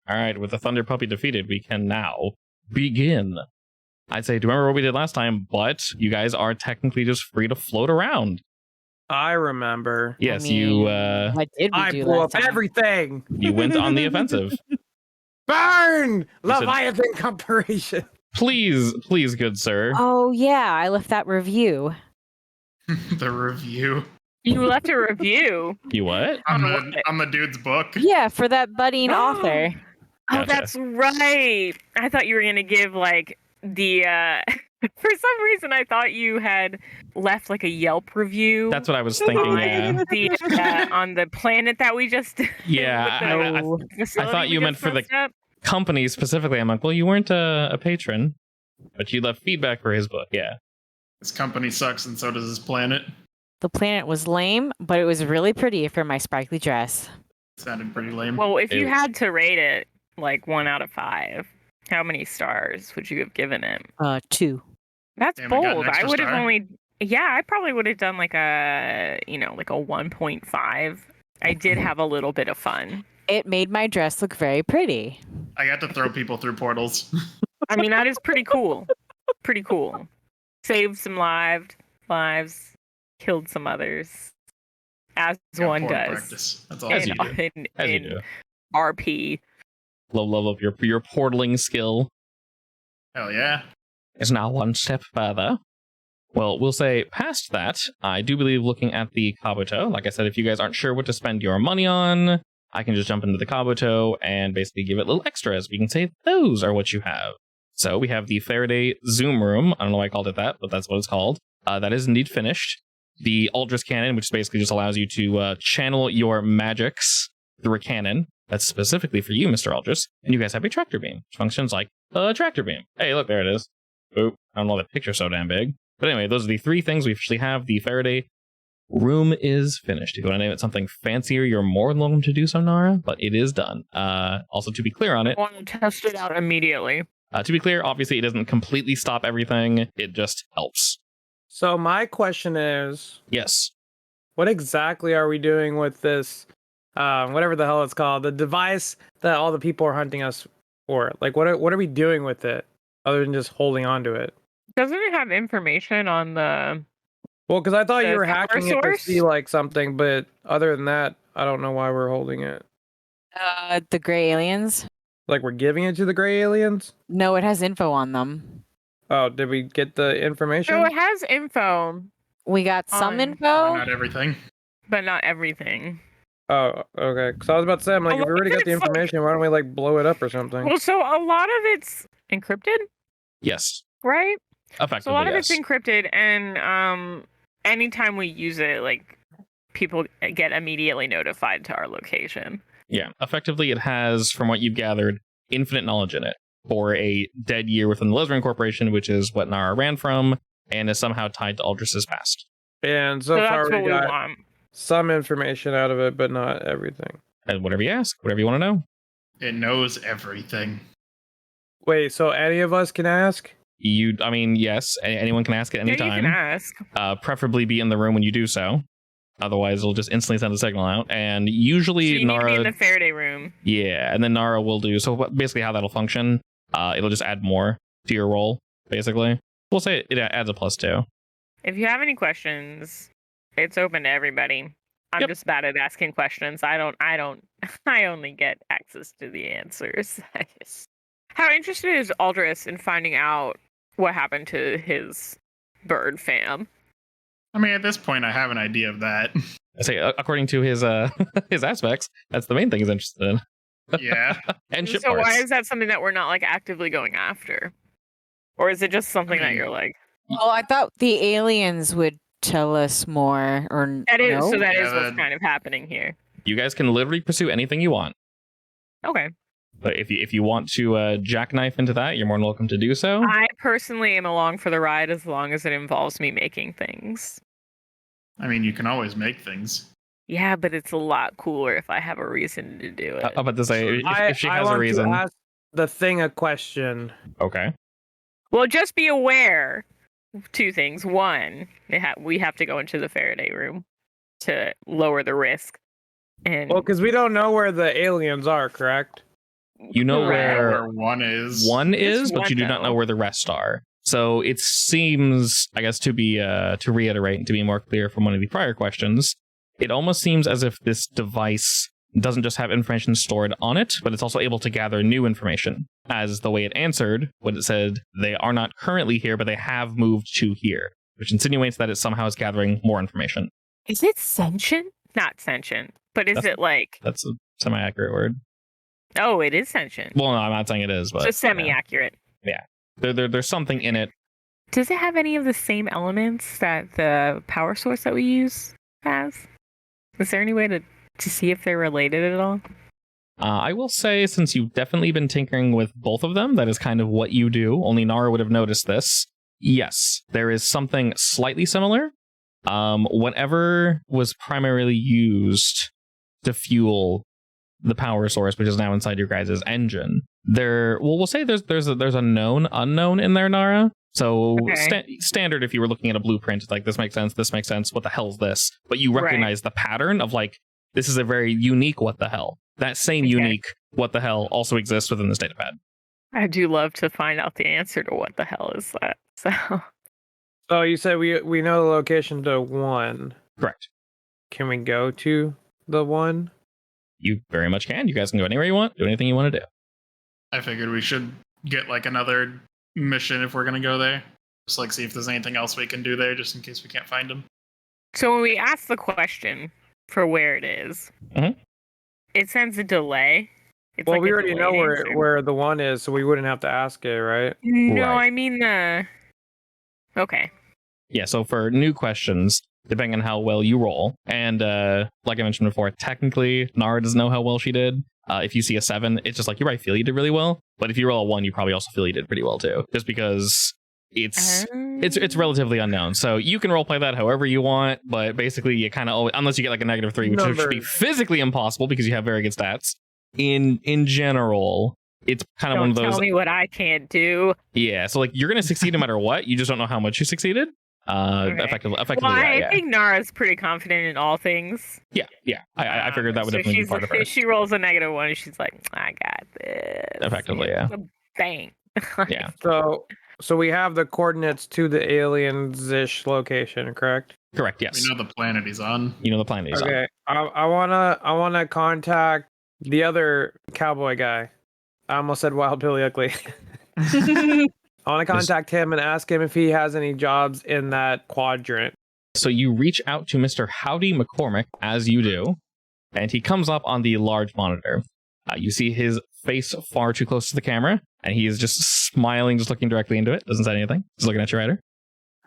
All right, with the Thunder Puppy defeated, we can now begin. I'd say, do you remember what we did last time? But you guys are technically just free to float around. I remember. Yes, I mean, what did we I do blew last up time? everything. you went on the offensive. Burn! said- Leviathan Corporation. Please, good sir. Oh yeah, I left that review. The review. You left a review. You what? On the dude's book. Yeah, for that budding author. Oh, Gotcha. that's right. I thought you were gonna give like the. For some reason, I thought you had left like a Yelp review. That's what I was thinking. Yeah. On the planet that we just. Yeah, I thought you meant for the company specifically. I'm like, well, you weren't a patron, but you left feedback for his book. Yeah. This company sucks, and so does this planet. The planet was lame, but it was really pretty for my sparkly dress. Sounded pretty lame. Well, if you had to rate it like 1 out of 5, how many stars would you have given it? 2. That's Damn, I got an bold. I extra would have star. I probably would have done like a 1.5. I did have a little bit of fun. It made my dress look very pretty. I got to throw people through portals. I mean, that is pretty cool. Pretty cool. Saved some lives, killed some others, as Got one portal does. Practice. That's all. As I you do. do. As you in do. RP. Low level of your portaling skill Hell yeah. is now one step further. Well, we'll say past that, I do believe looking at the Kabuto, like I said, if you guys aren't sure what to spend your money on, I can just jump into the Kabuto and basically give it little extras. We can say those are what you have. So we have the Faraday Zoom Room. I don't know why I called it that, but that's what it's called. That is indeed finished. The Aldris Cannon, which basically just allows you to channel your magics through a cannon. That's specifically for you, Mr. Aldris. And you guys have a Tractor Beam, which functions like a Tractor Beam. Hey, look, there it is. Oop, I don't know that picture's so damn big. But anyway, those are the 3 things we officially have. The Faraday Room is finished. If you want to name it something fancier, you're more than welcome to do so, Nara, but it is done. Also, to be clear on it, I want to test it out immediately. to be clear, obviously it doesn't completely stop everything. It just helps. So my question is, Yes. what exactly are we doing with this, whatever the hell it's called, the device that all the people are hunting us for? Like, what are we doing with it other than just holding on to it? Doesn't it have information on the? Well, because I thought The you were power hacking it to source? see like something, but other than that, I don't know why we're holding it. The gray aliens? Like we're giving it to the gray aliens? No, it has info on them. Oh, did we get the information? So it has info, We got some On- info. Not everything. but not everything. Oh, okay. Because I was about to say, I'm like, A if we already lot got of the it's like- information, why don't we like blow it up or something? Well, so a lot of it's encrypted, Yes. right? Effectively, So a lot of yes. it's encrypted, and anytime we use it, like people get immediately notified to our location. Yeah. Effectively, it has, from what you've gathered, infinite knowledge in it for a dead year within the Lesbian Corporation, which is what Nara ran from, and is somehow tied to Aldris's past. And so So far that's what we we got want. some information out of it, but not everything. And whatever you ask, whatever you want to know. It knows everything. Wait, so any of us can ask? I mean, yes, anyone can ask at any Yeah, you time. can ask. Preferably be in the room when you do so. Otherwise, it'll just instantly send a signal out. And So usually, you need to be Nara, in the Faraday room. yeah, and then Nara will do. So basically, how that'll function, it'll just add more to your roll. Basically, we'll say it adds a +2. If you have any questions, it's open to everybody. I'm Yep. just bad at asking questions. I only get access to the answers. How interested is Aldris in finding out what happened to his bird fam? I mean, at this point, I have an idea of that. I say, according to his his aspects, that's the main thing he's interested in. Yeah. And ship So parts. why is that something that we're not like actively going after? Or is it just something that you're like, Well, I thought the aliens would tell us more, or that is no? so that is Yeah, what's that- kind of happening here. You guys can literally pursue anything you want. Okay. But if you want to jackknife into that, you're more than welcome to do so. I personally am along for the ride as long as it involves me making things. I mean, you can always make things. Yeah, but it's a lot cooler if I have a reason to do it. I'm about to say, if she I has want a reason. to ask the thing a question. Okay. Well, just be aware. 2 things. One, we have to go into the Faraday room to lower the risk. And Well, because we don't know where the aliens are, correct? You know Correct. where Where one is. one is, Just but one, you do not know though. where the rest are. So it seems, I guess, to reiterate and to be more clear from one of the prior questions, it almost seems as if this device doesn't just have information stored on it, but it's also able to gather new information. As the way it answered, when it said they are not currently here, but they have moved to here, which insinuates that it somehow is gathering more information. Is it sentient? Not sentient, but is That's- it like? That's a semi-accurate word. Oh, it is sentient. Well, no, I'm not saying it is, but So semi-accurate. there's something in it. Does it have any of the same elements that the power source that we use has? Is there any way to see if they're related at all? I will say, since you've definitely been tinkering with both of them, that is kind of what you do. Only Nara would have noticed this. Yes, there is something slightly similar. Whatever was primarily used to fuel the power source, which is now inside your guys' engine, we'll say there's a known unknown in there, Nara. So Okay. Standard, if you were looking at a blueprint, it's like, this makes sense, what the hell's this? But you Right. recognize the pattern of like, this is a very unique what the hell. That same Okay. unique what the hell also exists within this datapad. I do love to find out the answer to what the hell is that. So So you said we know the location to one. Correct. Can we go to the one? You very much can. You guys can go anywhere you want, do anything you want to do. I figured we should get like another mission if we're gonna go there. Just like see if there's anything else we can do there, just in case we can't find them. So when we ask the question for where it is, Mhm. it sends a delay. It's Well, like we a already know delayed answer. where the one is, so we wouldn't have to ask it, right? No, Right. I mean the. Okay. Yeah, so for new questions, depending on how well you roll, and like I mentioned before, technically, Nara doesn't know how well she did. If you see a 7, it's just like, you probably feel you did really well. But if you roll a 1, you probably also feel you did pretty well too. Just because it's relatively unknown. So you can roleplay that however you want, but basically you kind of always, unless you get like a -3, which should be Numbers. physically impossible because you have very good stats. In general, it's kind of Don't one of those. tell me what I can't do. Yeah, so like you're gonna succeed no matter what. You just don't know how much you succeeded. Okay. Effectively, Well, I yeah. think Nara's pretty confident in all things. Yeah. I figured that would So definitely be part of her. she rolls a -1, and she's like, "I got this." Effectively, yeah. Bang. Yeah, So we have the coordinates to the aliens-ish location, correct? correct. Yes, We know the planet he's on. you know the planet he's on. Okay. I wanna contact the other cowboy guy. I almost said Wild Billy Ugly. I want to contact him and ask him if he has any jobs in that quadrant. So you reach out to Mr. Howdy McCormick, as you do, and he comes up on the large monitor. You see his face far too close to the camera, and he is just smiling, just looking directly into it. Doesn't say anything. Just looking at you, Ryder.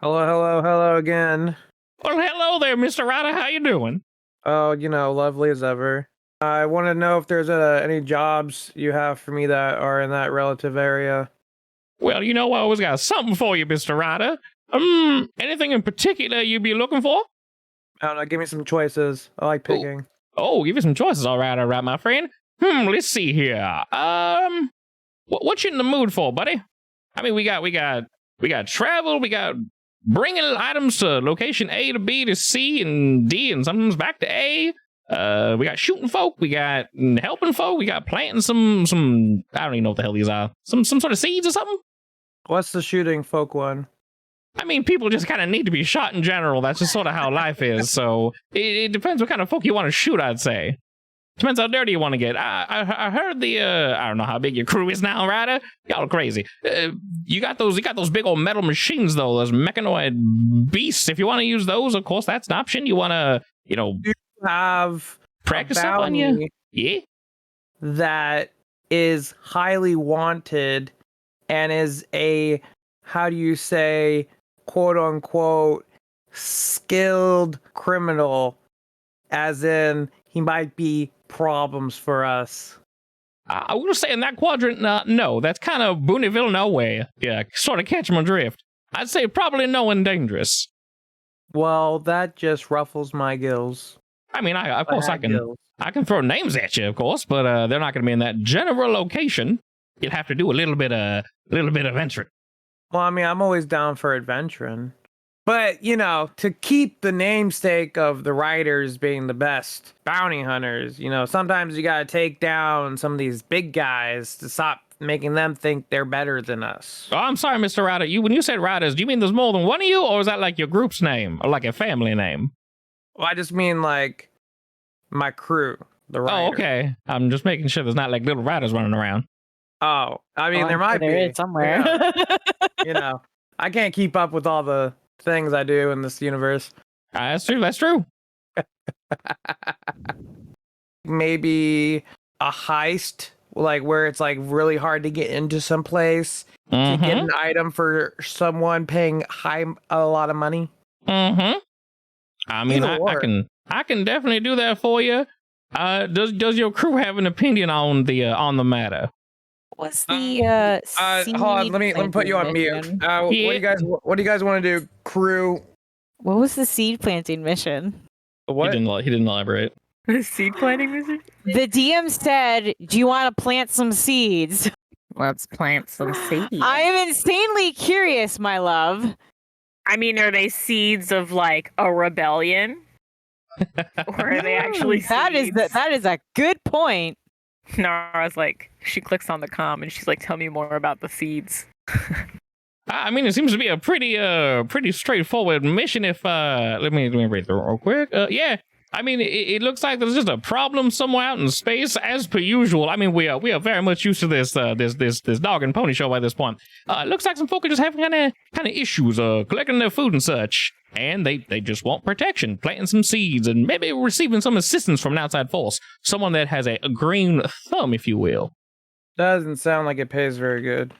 Hello again. Well, hello there, Mr. Ryder. How you doing? Oh, lovely as ever. I want to know if there's any jobs you have for me that are in that relative area. Well, I always got something for you, Mr. Ryder. Anything in particular you'd be looking for? I don't know. Give me some choices. I like picking. Oh, give you some choices. All right, my friend. Let's see here. What you in the mood for, buddy? I mean, we got travel. We got bringing items to location A to B to C and D, and sometimes back to A. We got shooting folk. We got helping folk. We got planting some. I don't even know what the hell these are. Some sort of seeds or something. What's the shooting folk one? I mean, people just kind of need to be shot in general. That's just sort of how life is. So it depends what kind of folk you want to shoot, I'd say. Depends how dirty you want to get. I heard I don't know how big your crew is now, Ryder. Y'all are crazy. You got those big old metal machines, though, those mechanoid beasts. If you want to use those, of course, that's an option. You want to, Have practice a up on you. bounty Yeah. that is highly wanted and is a, how do you say, quote unquote, skilled criminal, as in he might be problems for us. I will say in that quadrant, no. That's kind of Booneyville, no way. Yeah, sort of catch my drift. I'd say probably no and dangerous. Well, that just ruffles my gills. I mean, of course I can. Gills. I can throw names at you, of course, but they're not going to be in that general location. You'll have to do a little bit of entering. Well, I mean, I'm always down for adventuring. But, you know, to keep the namesake of the writers being the best bounty hunters, you know, sometimes you got to take down some of these big guys to stop making them think they're better than us. Oh, I'm sorry, Mr. Ryder. When you said Riders, do you mean there's more than one of you, or is that like your group's name or like a family name? Well, I just mean like my crew, the writers. Oh, okay. I'm just making sure there's not like little riders running around. Oh, I mean, Oh, there might there be is somewhere. You know, I can't keep up with all the things I do in this universe. That's true. That's true. Maybe a heist, like where it's like really hard to get into some place to get an item for someone paying a lot of money. I mean, I can definitely do that for you. Does your crew have an opinion on the matter? What's the hold on, let me put you on mute. mission? What do you guys want to do, crew? What was the seed planting mission? What? He didn't elaborate. The seed planting mission? The DM said, "Do you want to plant some seeds?" Let's plant some seeds. I am insanely curious, my love. I mean, are they seeds of like a rebellion? Or are they actually That is seeds? that is a good point. Nara's like, she clicks on the comm and she's like, tell me more about the seeds. I mean, it seems to be a pretty straightforward mission. If let me read through it real quick. Yeah. I mean, it looks like there's just a problem somewhere out in space, as per usual. I mean, we are very much used to this dog and pony show by this point. It looks like some folk are just having kind of issues collecting their food and such, and they just want protection, planting some seeds, and maybe receiving some assistance from an outside force, someone that has a green thumb, if you will. Doesn't sound like it pays very good.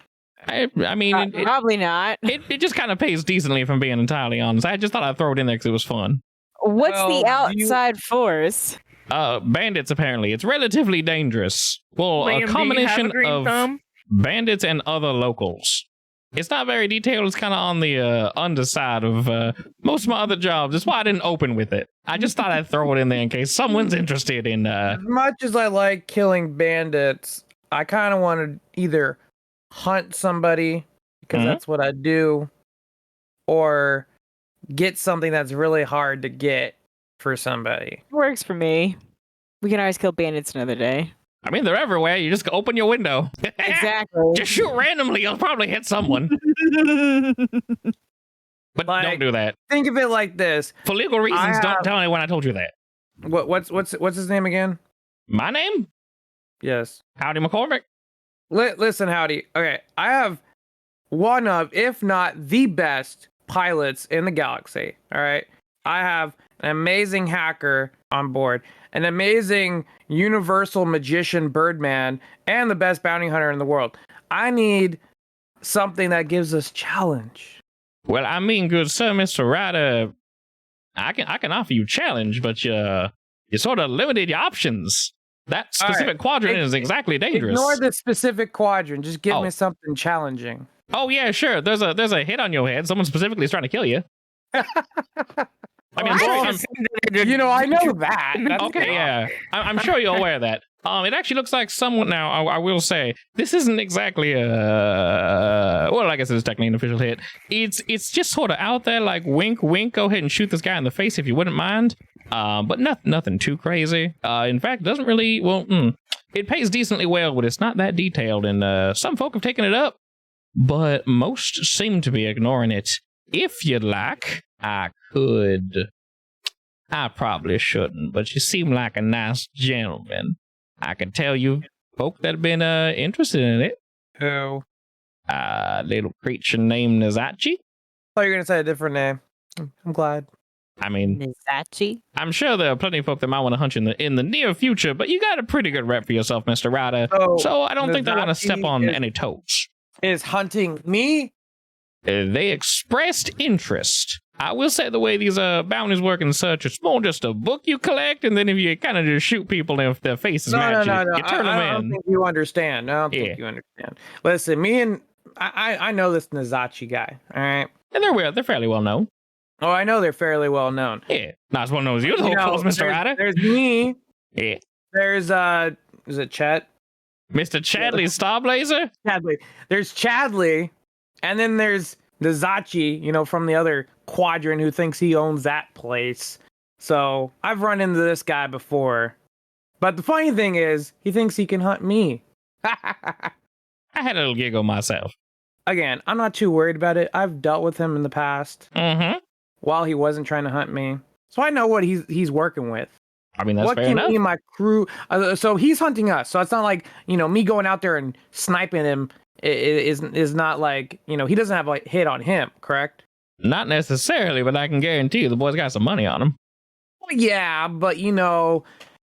I mean, Probably not. it just kind of pays decently, if I'm being entirely honest. I just thought I'd throw it in there because it was fun. What's Well, the do outside force? Bandits, apparently. It's relatively dangerous. Well, Liam, a combination do you have a green of thumb? bandits and other locals. It's not very detailed. It's kind of on the underside of most of my other jobs. That's why I didn't open with it. I just thought I'd throw it in there in case someone's interested in... As much as I like killing bandits, I kind of want to either hunt somebody, because Mhm. that's what I do, or get something that's really hard to get for somebody. Works for me. We can always kill bandits another day. I mean, they're everywhere. You just open your window. Exactly. Just shoot randomly. You'll probably hit someone. But Like- don't do that. Think of it like this. For legal reasons, don't tell anyone I told you that. What's his name again? My name? Yes. Howdy McCormick. Listen, Howdy. Okay, I have one of, if not the best pilots in the galaxy. All right. I have an amazing hacker on board, an amazing universal magician Birdman, and the best bounty hunter in the world. I need something that gives us challenge. Well, I mean, good sir, Mr. Ryder, I can offer you challenge, but you sort of limited your options. That specific quadrant is exactly dangerous. Ignore the specific quadrant. Just give Oh. me something challenging. Oh yeah, sure. There's a hit on your head. Someone specifically is trying to kill you. I mean, You know, I know that. That's okay, good. yeah. I'm sure you're aware of that. It actually looks like someone now. I will say this isn't exactly well, I guess it's technically an official hit. It's just sort of out there, like wink, wink. Go ahead and shoot this guy in the face if you wouldn't mind. But nothing too crazy. In fact, doesn't really. Well, it pays decently well, but it's not that detailed, and some folk have taken it up, but most seem to be ignoring it. If you'd like, I could. I probably shouldn't, but you seem like a nice gentleman. I can tell you folk that have been interested in it. Who? Little creature named Nazachi. thought you were gonna say a different name. I'm glad. I mean, Nizachi? I'm sure there are plenty of folk that might want to hunt you in the near future, but you got a pretty good rep for yourself, Mr. Ryder. So I don't think they want to step on any toes. Is hunting me? They expressed interest. I will say the way these bounties work and such, it's more just a book you collect, and then if you kind of just shoot people and if their faces match, you turn I them don't in. think you understand. I don't think you understand. Listen, me and I know this Nazachi guy. All right. And they're fairly well known. Oh, I know they're fairly well known. Yeah, not as well known as you, You know, of course, Mr. Ryder. There's me. Yeah. There's is it Chet? Mr. Chadley Starblazer? Chadley. There's Chadley, and then there's Nazachi, you know, from the other quadrant who thinks he owns that place. So I've run into this guy before. But the funny thing is, he thinks he can hunt me. I had a little giggle myself. Again, I'm not too worried about it. I've dealt with him in the past Mm-hmm. while he wasn't trying to hunt me. So I know what he's working with. I mean, that's what fair can enough. me and my crew... so he's hunting us. So it's not like, me going out there and sniping him is not like, he doesn't have a hit on him, correct? Not necessarily, but I can guarantee you the boy's got some money on him. Well, yeah, but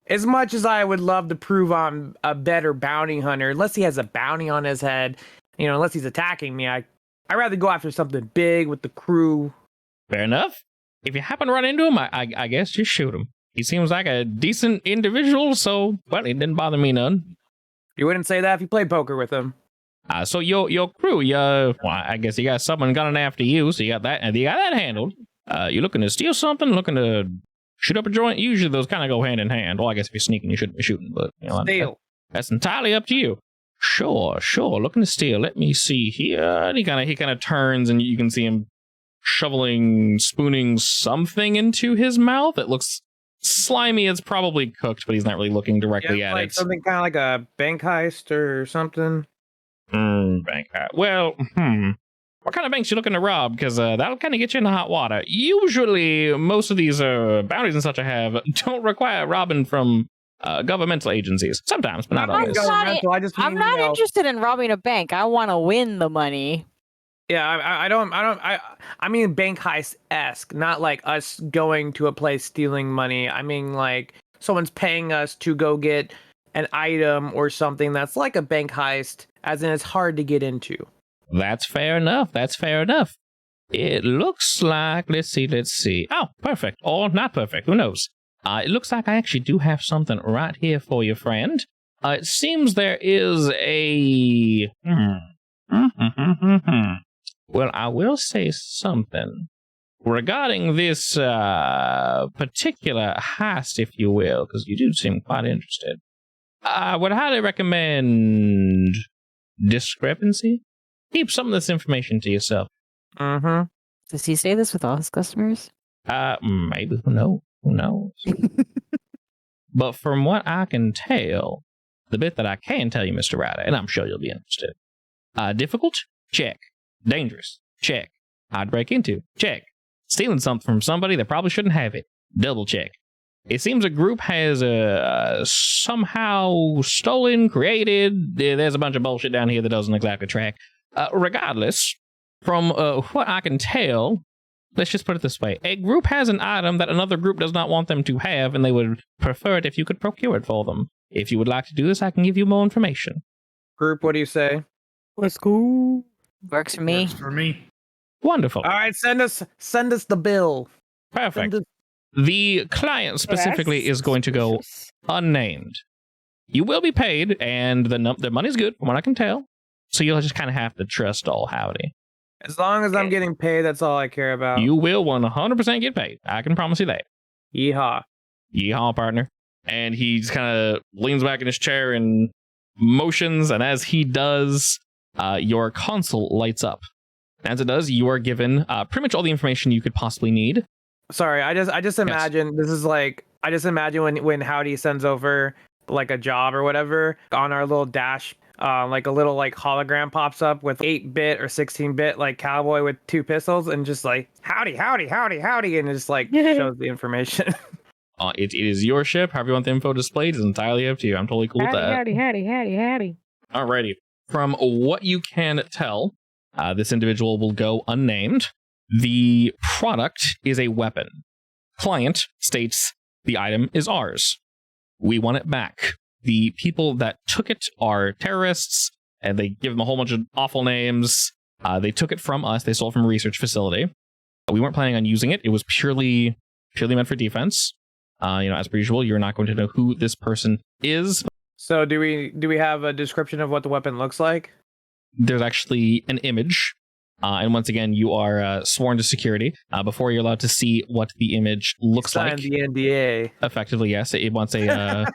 as much as I would love to prove I'm a better bounty hunter, unless he has a bounty on his head, unless he's attacking me, I'd rather go after something big with the crew. Fair enough. If you happen to run into him, I guess just shoot him. He seems like a decent individual, so, well, it didn't bother me none. You wouldn't say that if you played poker with him. So your crew, well, I guess you got someone gunning after you, so you got that handled. You looking to steal something, looking to shoot up a joint? Usually those kind of go hand in hand. Well, I guess if you're sneaking, you shouldn't be shooting, but, Steal. That's entirely up to you. Sure. Looking to steal. Let me see here. And he kind of turns, and you can see him spooning something into his mouth. It looks slimy. It's probably cooked, but he's not really looking directly at like it. something kind of like a bank heist or something. Bank heist. Well, what kind of banks you looking to rob? Because that'll kind of get you in the hot water. Usually, most of these bounties and such I have don't require robbing from governmental agencies. Sometimes, but not always. I'm not interested in robbing a bank. I want to win the money. Yeah, I mean bank heist-esque, not like us going to a place stealing money. I mean like someone's paying us to go get an item or something that's like a bank heist, as in it's hard to get into. That's fair enough. It looks like, let's see. Oh, perfect. Or not perfect. Who knows? It looks like I actually do have something right here for you, friend. It seems there is a... Well, I will say something regarding this particular heist, if you will, because you do seem quite interested. I would highly recommend discrepancy. Keep some of this information to yourself. Mm-hmm. Does he say this with all his customers? Maybe. Who knows? But from what I can tell, the bit that I can tell you, Mr. Ryder, and I'm sure you'll be interested. Difficult? Check. Dangerous? Check. I'd break into? Check. Stealing something from somebody that probably shouldn't have it? Double check. It seems a group has somehow stolen, created. There's a bunch of bullshit down here that doesn't exactly track. Regardless, from what I can tell, let's just put it this way. A group has an item that another group does not want them to have, and they would prefer it if you could procure it for them. If you would like to do this, I can give you more information. Group, what do you say? Let's go. Works for me. Works for me. Wonderful. All right, send us the bill. Perfect. The client specifically is going to go unnamed. You will be paid, and the money's good, from what I can tell. So you'll just kind of have to trust all howdy. As long as I'm getting paid, that's all I care about. You will 100% get paid. I can promise you that. Yeehaw. Yeehaw, partner. And he just kind of leans back in his chair and motions, and as he does, your console lights up. As it does, you are given pretty much all the information you could possibly need. Sorry, I just imagine this is like I just imagine when Howdy sends over like a job or whatever on our little dash, like a little like hologram pops up with 8-bit or 16-bit like cowboy with 2 pistols and just like howdy, and it just like shows the information. It is your ship. However you want the info displayed is entirely up to you. I'm totally cool with that. Howdy. Alrighty. From what you can tell, this individual will go unnamed. The product is a weapon. Client states the item is ours. We want it back. The people that took it are terrorists, and they give them a whole bunch of awful names. They took it from us. They stole it from a research facility. We weren't planning on using it. It was purely meant for defense. As per usual, you're not going to know who this person is. So do we have a description of what the weapon looks like? There's actually an image. And once again, you are sworn to security before you're allowed to see what the image looks like. The NDA. Effectively, yes. It wants a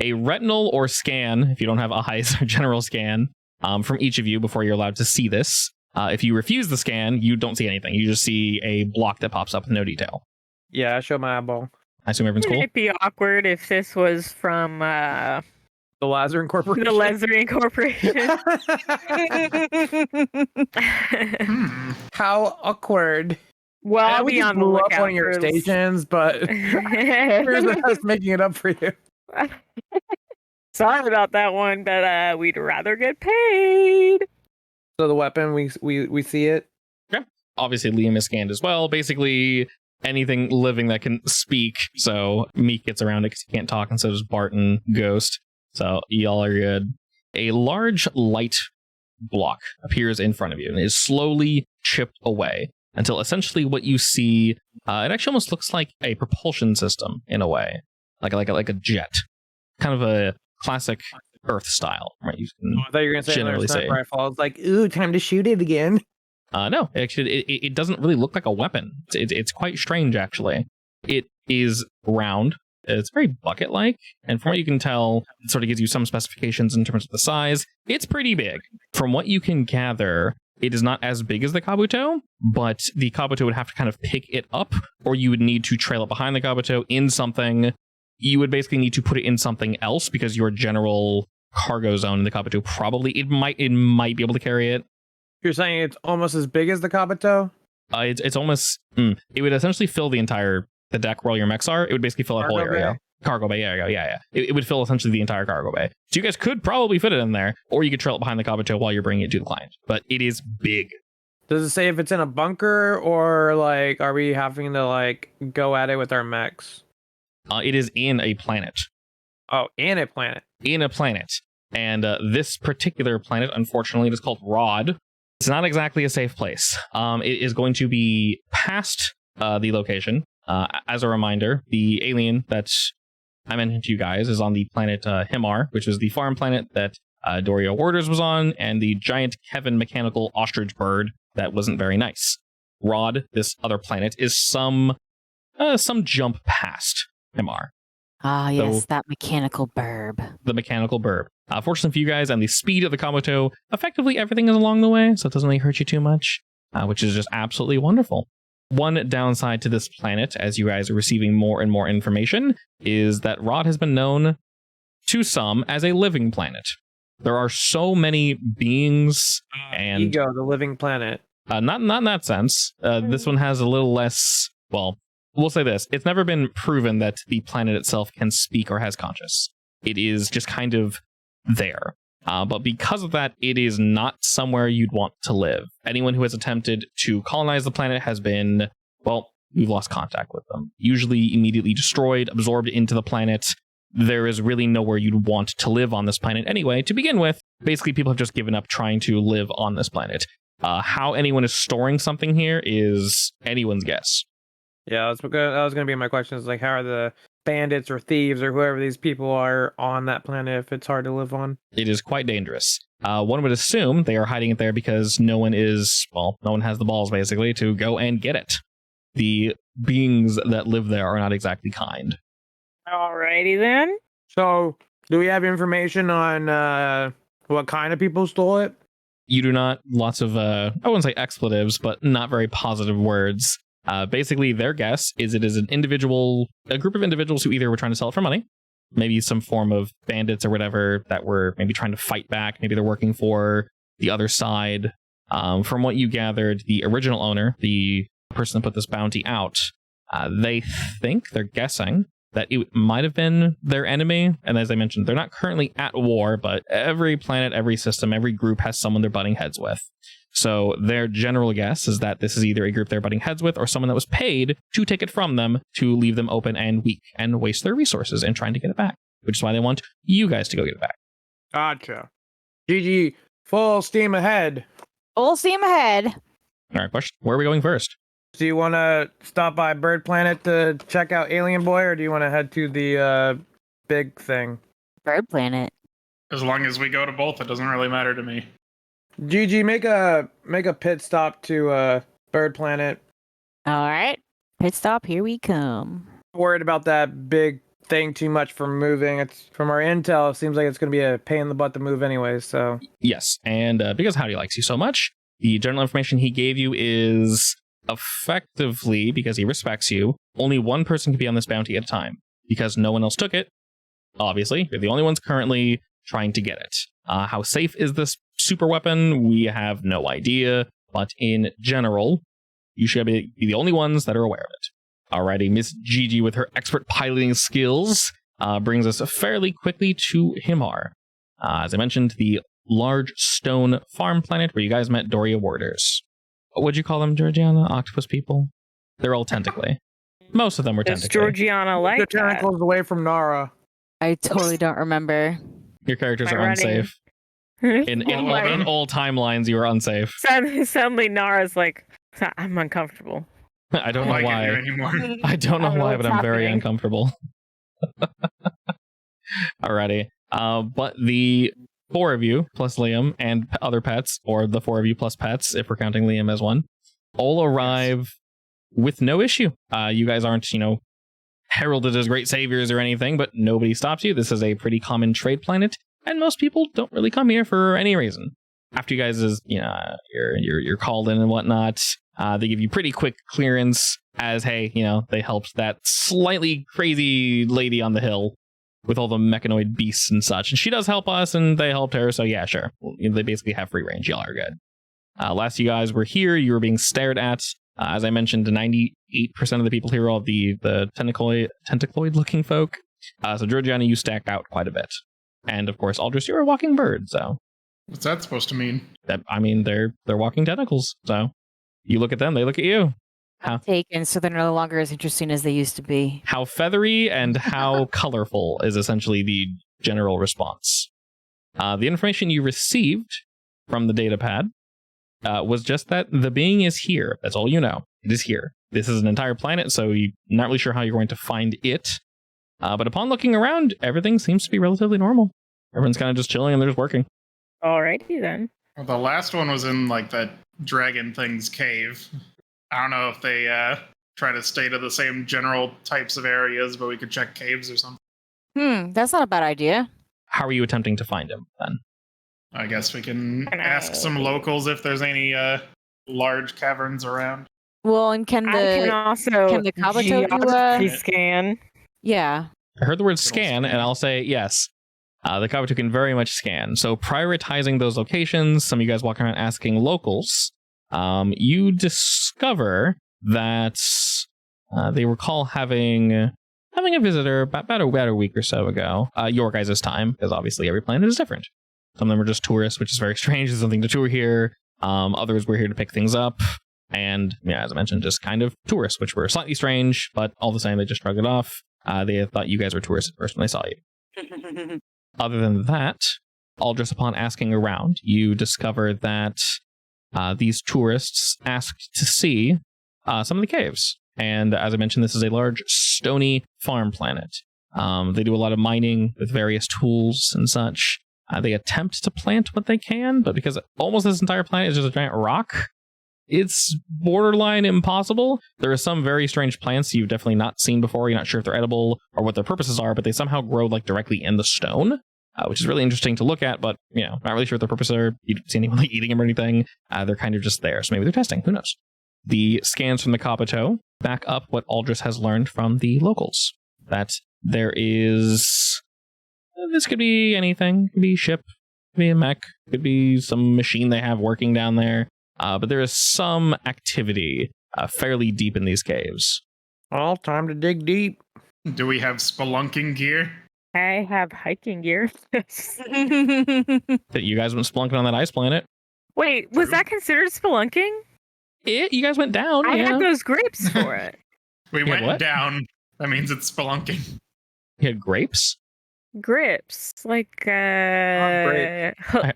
retinal or scan, if you don't have eyes, or general scan, from each of you before you're allowed to see this. If you refuse the scan, you don't see anything. You just see a block that pops up with no detail. Yeah, I show my eyeball. I assume everyone's cool. It'd be awkward if this was from The Lazar Incorporation. the Leslie Corporation. How awkward. Well, I'll we be just on the blew up lookout one of your for stations, but here's us making it up for you. Sorry about that one, but we'd rather get paid. So the weapon, we see it. Obviously, Liam is scanned as well. Basically, anything living that can speak. So Meek gets around it because he can't talk, and so does Bart and Ghost. So y'all are good. A large light block appears in front of you and is slowly chipped away until essentially what you see, it actually almost looks like a propulsion system in a way, like a jet, kind of a classic Earth style, right? You can I thought you were gonna say generally another say. sniper rifle. I was like, ooh, time to shoot it again. No, actually, it doesn't really look like a weapon. It's quite strange, actually. It is round. It's very bucket-like, and from what you can tell, it sort of gives you some specifications in terms of the size. It's pretty big. From what you can gather, it is not as big as the Kabuto, but the Kabuto would have to kind of pick it up, or you would need to trail it behind the Kabuto in something. You would basically need to put it in something else, because your general cargo zone in the Kabuto probably, it might be able to carry it. You're saying it's almost as big as the Kabuto? It's almost it would essentially fill the deck where all your mechs are. It would basically fill that whole Cargo area. bay? Cargo bay, yeah. It would fill essentially the entire cargo bay. So you guys could probably fit it in there, or you could trail it behind the Kabuto while you're bringing it to the client. But it is big. Does it say if it's in a bunker, or like are we having to like go at it with our mechs? It is in a planet. Oh, in a planet. In a planet. And this particular planet, unfortunately, it is called Rod. It's not exactly a safe place. It is going to be past the location. As a reminder, the alien that I mentioned to you guys is on the planet Himar, which is the farm planet that Dorio Warders was on, and the giant Kevin mechanical ostrich bird that wasn't very nice. Rod, this other planet, is some jump past Himar. Ah, yes, So- that mechanical burb. The mechanical burb. Fortunately for you guys and the speed of the Kabuto, effectively everything is along the way, so it doesn't really hurt you too much, which is just absolutely wonderful. One downside to this planet, as you guys are receiving more and more information, is that Rod has been known to some as a living planet. There are so many beings, and Ego, the living planet. not in that sense. This one has a little less. Well, we'll say this: it's never been proven that the planet itself can speak or has conscious. It is just kind of there. But because of that, it is not somewhere you'd want to live. Anyone who has attempted to colonize the planet has been, well, we've lost contact with them. Usually immediately destroyed, absorbed into the planet. There is really nowhere you'd want to live on this planet anyway. To begin with, basically people have just given up trying to live on this planet. How anyone is storing something here is anyone's guess. Yeah, that was gonna be my question. Is like, how are the bandits or thieves or whoever these people are on that planet if it's hard to live on? It is quite dangerous. One would assume they are hiding it there because no one has the balls, basically, to go and get it. The beings that live there are not exactly kind. Alrighty then. So, do we have information on what kind of people stole it? You do not, lots of, I wouldn't say expletives, but not very positive words. Basically, their guess is it is a group of individuals who either were trying to sell it for money, maybe some form of bandits or whatever that were maybe trying to fight back. Maybe they're working for the other side. From what you gathered, the original owner, the person that put this bounty out, they're guessing that it might have been their enemy. And as I mentioned, they're not currently at war, but every planet, every system, every group has someone they're butting heads with. So their general guess is that this is either a group they're butting heads with or someone that was paid to take it from them to leave them open and weak and waste their resources in trying to get it back, which is why they want you guys to go get it back. Gotcha. GG, full steam ahead. Full steam ahead. All right, question. Where are we going first? Do you want to stop by Bird Planet to check out Alien Boy, or do you want to head to the big thing? Bird planet. As long as we go to both, it doesn't really matter to me. GG, make a pit stop to Bird Planet. All right. Pit stop, here we come. Worried about that big thing too much for moving. It's from our intel. It seems like it's going to be a pain in the butt to move anyway. So Yes, and because Howdy likes you so much, The general information he gave you is effectively, because he respects you, only one person can be on this bounty at a time. Because no one else took it, obviously, you're the only ones currently trying to get it. How safe is this super weapon? We have no idea, but in general, you should be the only ones that are aware of it. Alrighty, Miss Gigi with her expert piloting skills brings us fairly quickly to Himar. As I mentioned, the large stone farm planet where you guys met Doria warders. What would you call them, Georgiana? Octopus people? They're all tentacly. Most of them were Does tentacly. Georgiana like the that? tentacles away from Nara. I totally don't remember. Your characters Am I are running? unsafe. In Like, all timelines, you are unsafe. suddenly Nara's like, I'm uncomfortable. I don't know like it why. here anymore. I don't know I don't know why, but what's I'm very happening. uncomfortable. Alrighty. But the 4 of you, plus Liam, and other pets, or the 4 of you plus pets, if we're counting Liam as one, all arrive with no issue. You guys aren't, heralded as great saviors or anything, but nobody stops you. This is a pretty common trade planet, and most people don't really come here for any reason. After you guys is, you're called in and whatnot, they give you pretty quick clearance as, hey, they helped that slightly crazy lady on the hill with all the mechanoid beasts and such. And she does help us, and they helped her, so yeah, sure. They basically have free range. Y'all are good. Last you guys were here, you were being stared at. As I mentioned, 98% of the people here are all the tentacloid-looking folk. So Georgiana, you stacked out quite a bit. And of course, Aldris, you're a walking bird, so... What's that supposed to mean? They're walking tentacles, so... You look at them, they look at you. Taken, so they're no longer as interesting as they used to be. How feathery and how colorful is essentially the general response. The information you received from the data pad was just that the being is here. That's all you know. It is here. This is an entire planet, so you're not really sure how you're going to find it. But upon looking around, everything seems to be relatively normal. Everyone's kind of just chilling and they're just working. Alrighty then. Well, the last one was in like that dragon thing's cave. I don't know if they try to stay to the same general types of areas, but we could check caves or something. That's not a bad idea. How are you attempting to find him, then? I guess we can ask some locals if there's any large caverns around. Well, and I can can also the Kabuto do geography scan. yeah. I heard the word scan, and I'll say yes. The Kabuto can very much scan. So prioritizing those locations, some of you guys walking around asking locals, you discover that they recall having a visitor about a week or so ago, your guys' time, because obviously every planet is different. Some of them are just tourists, which is very strange. There's nothing to tour here. Others were here to pick things up. And, as I mentioned, just kind of tourists, which were slightly strange, but all the same, they just shrugged it off. They thought you guys were tourists at first when they saw you. Other than that, Aldris, upon asking around, you discover that these tourists asked to see some of the caves. And as I mentioned, this is a large stony farm planet. They do a lot of mining with various tools and such. They attempt to plant what they can, but because almost this entire planet is just a giant rock, it's borderline impossible. There are some very strange plants you've definitely not seen before. You're not sure if they're edible or what their purposes are, but they somehow grow like directly in the stone, which is really interesting to look at, but not really sure what their purposes are. You don't see anyone like eating them or anything. They're kind of just there, so maybe they're testing. Who knows? The scans from the Kabuto back up what Aldris has learned from the locals. That there is... This could be anything. It could be a ship, could be a mech, could be some machine they have working down there. But there is some activity fairly deep in these caves. Well, time to dig deep. Do we have spelunking gear? I have hiking gear. That you guys went spelunking on that ice planet. Wait, was that considered spelunking? You guys went down. I had those grapes for it. We Yeah, went what? down. That means it's spelunking. You had grapes? Grips, like grapes.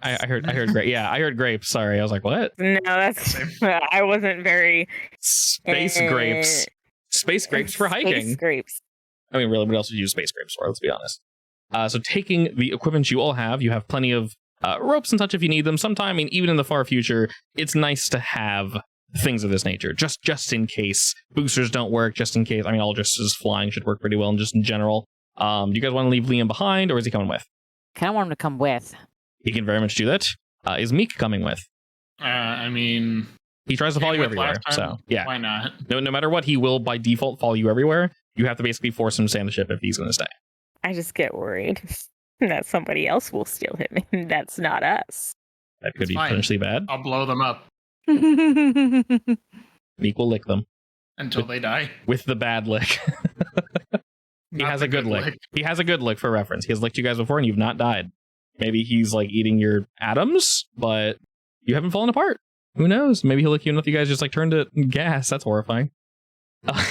I heard grapes. Yeah, I heard grapes. Sorry, I was like, what? No, that's I wasn't very Space grapes. Space grapes for hiking. Space grapes. I mean, really, what else would you use space grapes for? Let's be honest. So taking the equipment you all have, you have plenty of ropes and such if you need them. Sometime, even in the far future, it's nice to have things of this nature, just in case boosters don't work, just in case. Aldris' flying should work pretty well, and just in general. Do you guys want to leave Liam behind, or is he coming with? Kind of want him to come with. He can very much do that. Is Meek coming with? I mean, He tries to follow you with everywhere. last time, So yeah, why not? no matter what, he will by default follow you everywhere. You have to basically force him to stay on the ship if he's going to stay. I just get worried that somebody else will steal him, and that's not us. That could It's be fine. potentially bad. I'll blow them up Meek will lick them until they die. with the bad lick. He Not has the a good lick. He has a good lick for reference. He has licked you guys before and you've not died. Maybe he's like eating your atoms, but you haven't fallen apart. Who knows? Maybe he'll lick you enough you guys just like turn to gas. That's horrifying.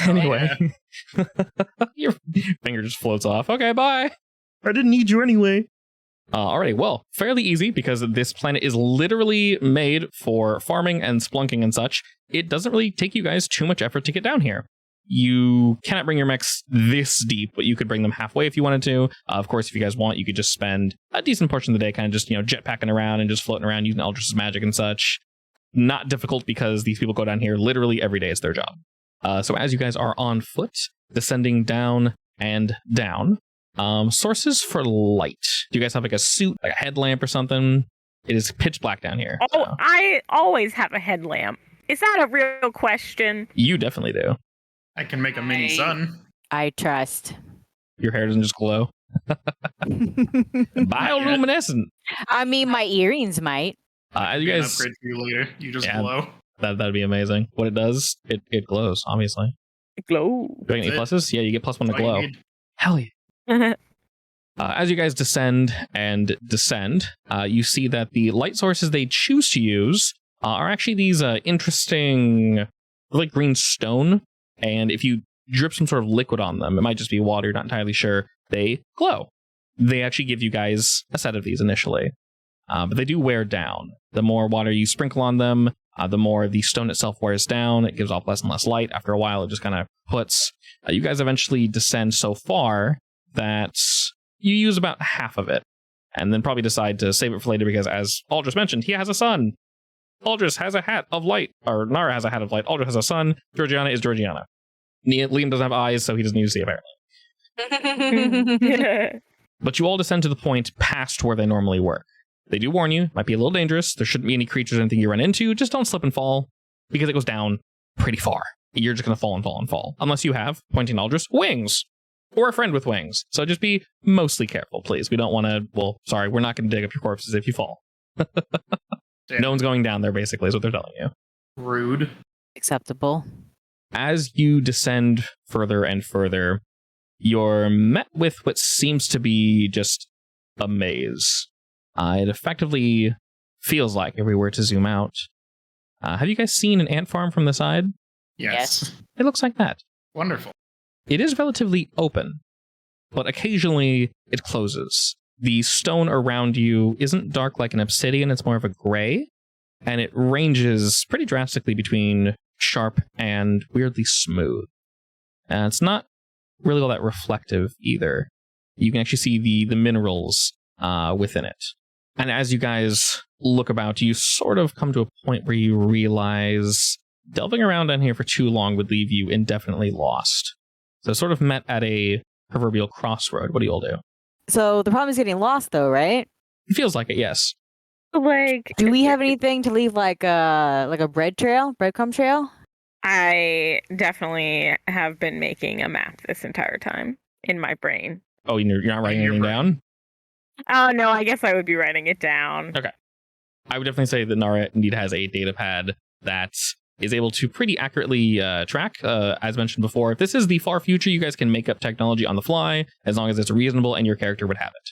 Anyway, your finger just floats off. Okay, bye. I didn't need you anyway. Alrighty, well, fairly easy because this planet is literally made for farming and splunking and such. It doesn't really take you guys too much effort to get down here. You cannot bring your mechs this deep, but you could bring them halfway if you wanted to. Of course, if you guys want, you could just spend a decent portion of the day kind of just, jetpacking around and just floating around using Eldritch's magic and such. Not difficult because these people go down here literally every day. It's their job. So as you guys are on foot, descending down and down, sources for light. Do you guys have like a suit, like a headlamp or something? It is pitch black down here. Oh, so. I always have a headlamp. Is that a real question? You definitely do. I can make a mini sun. I trust. Your hair doesn't just glow. Bioluminescent. I mean, my earrings might. You Get an guys, upgrade for you later. You just Yeah. glow. that'd be amazing. What it does, it glows, obviously. Glow. Do I get any That's pluses? Yeah, you get +1 to All you glow. need. Hell yeah. As you guys descend and descend, you see that the light sources they choose to use are actually these interesting, like green stone. And if you drip some sort of liquid on them, it might just be water, you're not entirely sure, they glow. They actually give you guys a set of these initially, but they do wear down. The more water you sprinkle on them, the more the stone itself wears down. It gives off less and less light. After a while, it just kind of puts. You guys eventually descend so far that you use about half of it, and then probably decide to save it for later because, as Aldris mentioned, he has a son. Aldris has a hat of light, or Nara has a hat of light. Aldris has a son. Georgiana is Georgiana. Liam doesn't have eyes, so he doesn't need to see, apparently. But you all descend to the point past where they normally work. They do warn you, might be a little dangerous. There shouldn't be any creatures or anything you run into. Just don't slip and fall, because it goes down pretty far. You're just going to fall and fall and fall. Unless you have, pointing Aldris, wings. Or a friend with wings. So just be mostly careful, please. We don't want to, well, sorry, we're not going to dig up your corpses if you fall. Damn. No one's going down there, basically, is what they're telling you. Rude. Acceptable. As you descend further and further, you're met with what seems to be just a maze. It effectively feels like, if we were to zoom out, have you guys seen an ant farm from the side? Yes. It looks like that. Wonderful. It is relatively open, but occasionally it closes. The stone around you isn't dark like an obsidian, it's more of a gray, and it ranges pretty drastically between sharp and weirdly smooth. And it's not really all that reflective either. You can actually see the minerals within it. And as you guys look about, you sort of come to a point where you realize delving around down here for too long would leave you indefinitely lost. So sort of met at a proverbial crossroad. What do you all do? So the problem is getting lost, though, right? It feels like it, yes. Like, Do we have anything to leave, like a breadcrumb trail? I definitely have been making a map this entire time in my brain. Oh, you're not writing Your anything brain. down? Oh, no, I guess I would be writing it down. I would definitely say that Nara indeed has a data pad that is able to pretty accurately track, as mentioned before. If this is the far future, you guys can make up technology on the fly, as long as it's reasonable and your character would have it.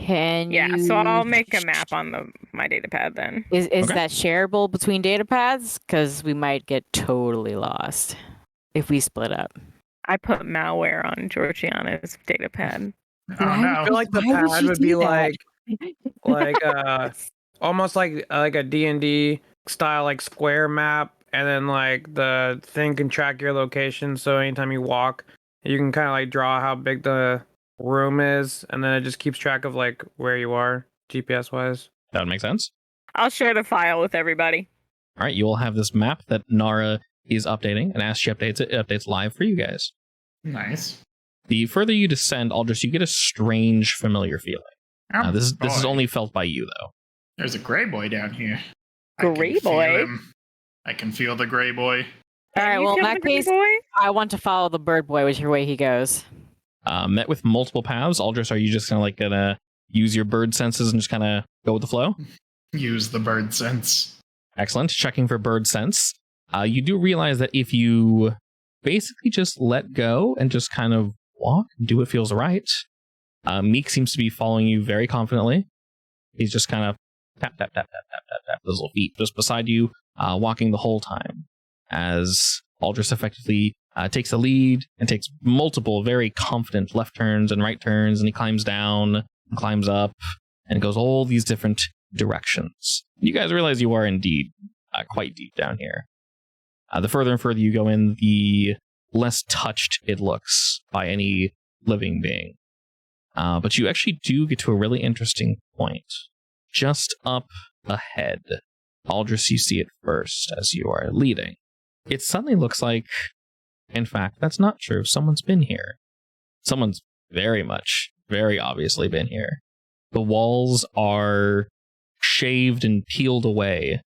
Can Yeah, you... so I'll make a map on my data pad then. Is Okay. that shareable between data pads? Because we might get totally lost if we split up. I put malware on Georgiana's data pad. Oh Why? I no. feel like the Why would pad you would be do that? like almost like a D&D style like square map, and then like the thing can track your location, so anytime you walk you can kind of like draw how big the room is, and then it just keeps track of like where you are GPS wise. That would make sense. I'll share the file with everybody. All right, you will have this map that Nara is updating, and as she updates it, it updates live for you guys. Nice. The further you descend, Aldris, you get a strange, familiar feeling. Oh, This is boy. only felt by you, though. There's a Greyboy down here. Greyboy. I can feel the Greyboy. All right, You well, in feel that the case, Greyboy? I want to follow the bird boy whichever way he goes. Met with multiple paths. Aldris, are you just kind of like gonna use your bird senses and just kind of go with the flow? Use the bird sense. Excellent. Checking for bird sense. You do realize that if you basically just let go and just kind of walk and do what feels right, Meek seems to be following you very confidently. He's just kind of tap, tap, tap, tap, tap, tap, tap, those little feet just beside you, walking the whole time, as Aldris effectively takes the lead and takes multiple very confident left turns and right turns, and he climbs down and climbs up and goes all these different directions. You guys realize you are indeed quite deep down here. The further and further you go in, the less touched it looks by any living being. But you actually do get to a really interesting point. Just up ahead, Aldris, you see it first as you are leading. It suddenly looks like, in fact, that's not true. Someone's been here. Someone's very obviously been here. The walls are shaved and peeled away,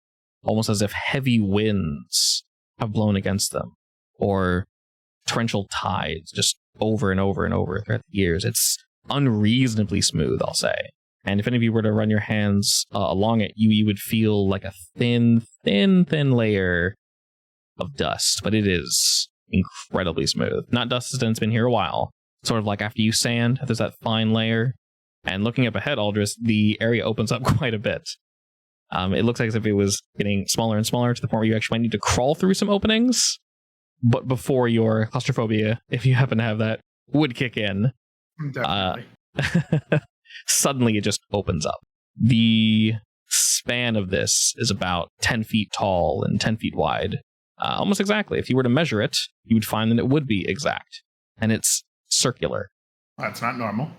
almost as if heavy winds have blown against them, or torrential tides just over and over and over throughout the years. It's unreasonably smooth, I'll say. And if any of you were to run your hands along it, you would feel like a thin layer of dust, but it is incredibly smooth. Not dust that's been here a while. Sort of like after you sand, there's that fine layer. And looking up ahead, Aldris, the area opens up quite a bit. It looks like as if it was getting smaller and smaller to the point where you actually might need to crawl through some openings. But before your claustrophobia, if you happen to have that, would kick in. Definitely. Suddenly it just opens up. The span of this is about 10 feet tall and 10 feet wide. Almost exactly. If you were to measure it, you would find that it would be exact. And it's circular. That's not normal.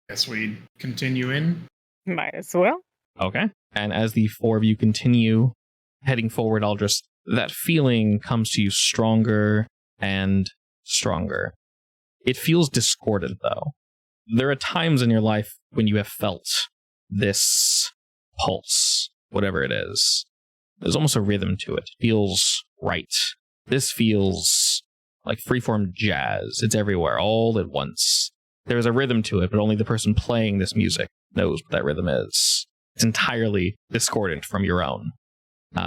Guess we continue in. Might as well. Okay. And as the four of you continue heading forward, Aldris, that feeling comes to you stronger and stronger. It feels discordant, though. There are times in your life when you have felt this pulse, whatever it is. There's almost a rhythm to it. It feels right. This feels like freeform jazz. It's everywhere, all at once. There's a rhythm to it, but only the person playing this music knows what that rhythm is. It's entirely discordant from your own.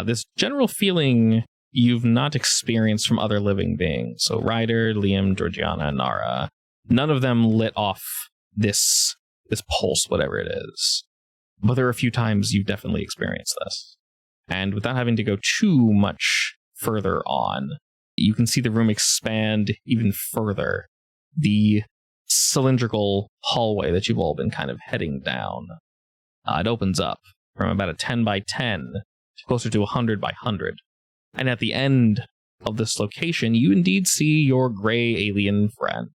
This general feeling you've not experienced from other living beings. So Ryder, Liam, Georgiana, and Nara, none of them lit off this pulse, whatever it is. But there are a few times you've definitely experienced this. And without having to go too much further on, you can see the room expand even further. The cylindrical hallway that you've all been kind of heading down. It opens up from about a 10 by 10 to closer to 100 by 100. And at the end of this location, you indeed see your gray alien friend.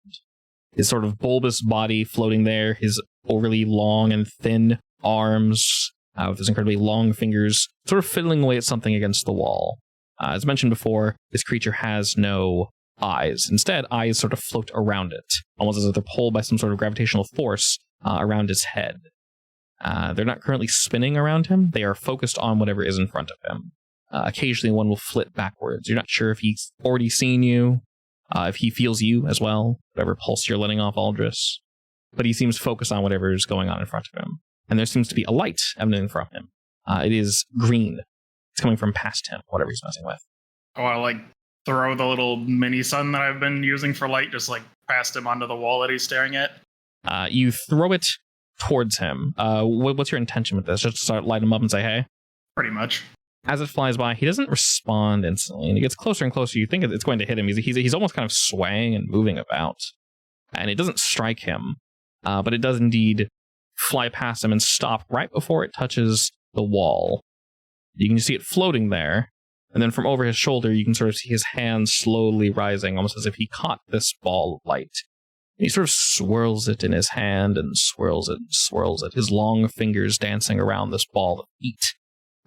His sort of bulbous body floating there, his overly long and thin arms, with his incredibly long fingers, sort of fiddling away at something against the wall. As mentioned before, this creature has no eyes. Instead, eyes sort of float around it, almost as if they're pulled by some sort of gravitational force around his head. They're not currently spinning around him. They are focused on whatever is in front of him. Occasionally, one will flit backwards. You're not sure if he's already seen you, if he feels you as well, whatever pulse you're letting off, Aldris. But he seems focused on whatever is going on in front of him. And there seems to be a light emanating from him. It is green. It's coming from past him, whatever he's messing with. I want to throw the little mini sun that I've been using for light just past him onto the wall that he's staring at. You throw it towards him. What's your intention with this? Just to start light him up and say, hey? Pretty much. As it flies by, he doesn't respond instantly, and he gets closer and closer. You think it's going to hit him. He's almost kind of swaying and moving about, and it doesn't strike him, but it does indeed fly past him and stop right before it touches the wall. You can see it floating there, and then from over his shoulder, you can sort of see his hand slowly rising, almost as if he caught this ball of light. He sort of swirls it in his hand and swirls it and swirls it, his long fingers dancing around this ball of heat.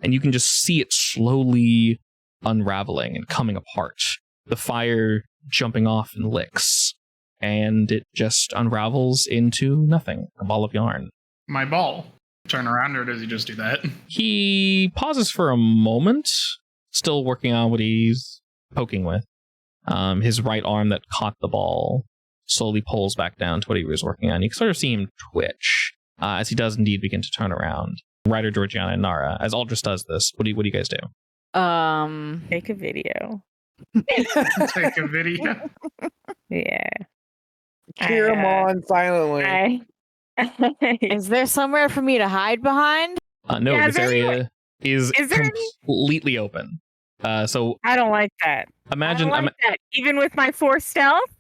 And you can just see it slowly unraveling and coming apart. The fire jumping off in licks. And it just unravels into nothing. A ball of yarn. My ball. turn around, or does he just do that? He pauses for a moment, still working on what he's poking with. His right arm that caught the ball slowly pulls back down to what he was working on. You can sort of see him twitch as he does indeed begin to turn around. Ryder, Georgiana, and Nara, as Aldris does this, what do you guys do? Make a video. Take a video. Yeah. Cheer him on silently. Is there somewhere for me to hide behind? No, Yeah, this area is there any- completely open. So I don't like that. imagine, I don't like that. Even with my 4 stealth?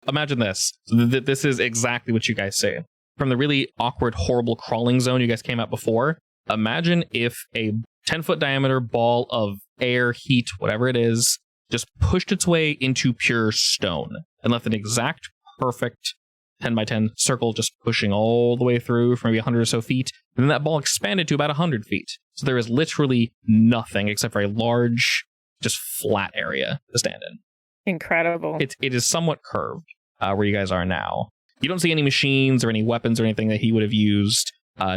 imagine this. This is exactly what you guys say. From the really awkward, horrible crawling zone you guys came out before, imagine if a 10-foot diameter ball of air, heat, whatever it is, just pushed its way into pure stone and left an exact perfect 10 by 10 circle just pushing all the way through for maybe 100 or so feet. And then that ball expanded to about 100 feet. So there is literally nothing except for a large, just flat area to stand in. Incredible. It is somewhat curved where you guys are now. You don't see any machines or any weapons or anything that he would have used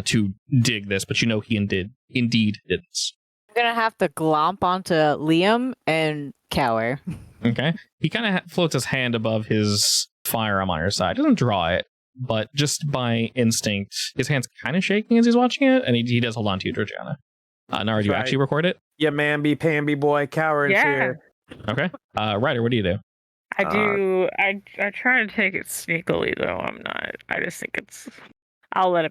to dig this, but you know he indeed did this. I'm gonna have to glomp onto Liam and cower. Okay. He kind of floats his hand above his firearm on your side. Doesn't draw it, but just by instinct, his hand's kind of shaking as he's watching it, and he does hold on to you, Georgiana. Nara, do you Right. actually record it? Yeah, Pamby boy, cowards Yeah. here. Okay. Ryder, what do you do? I do. I try to take it sneakily, though. I'm not. I just think it's. I'll let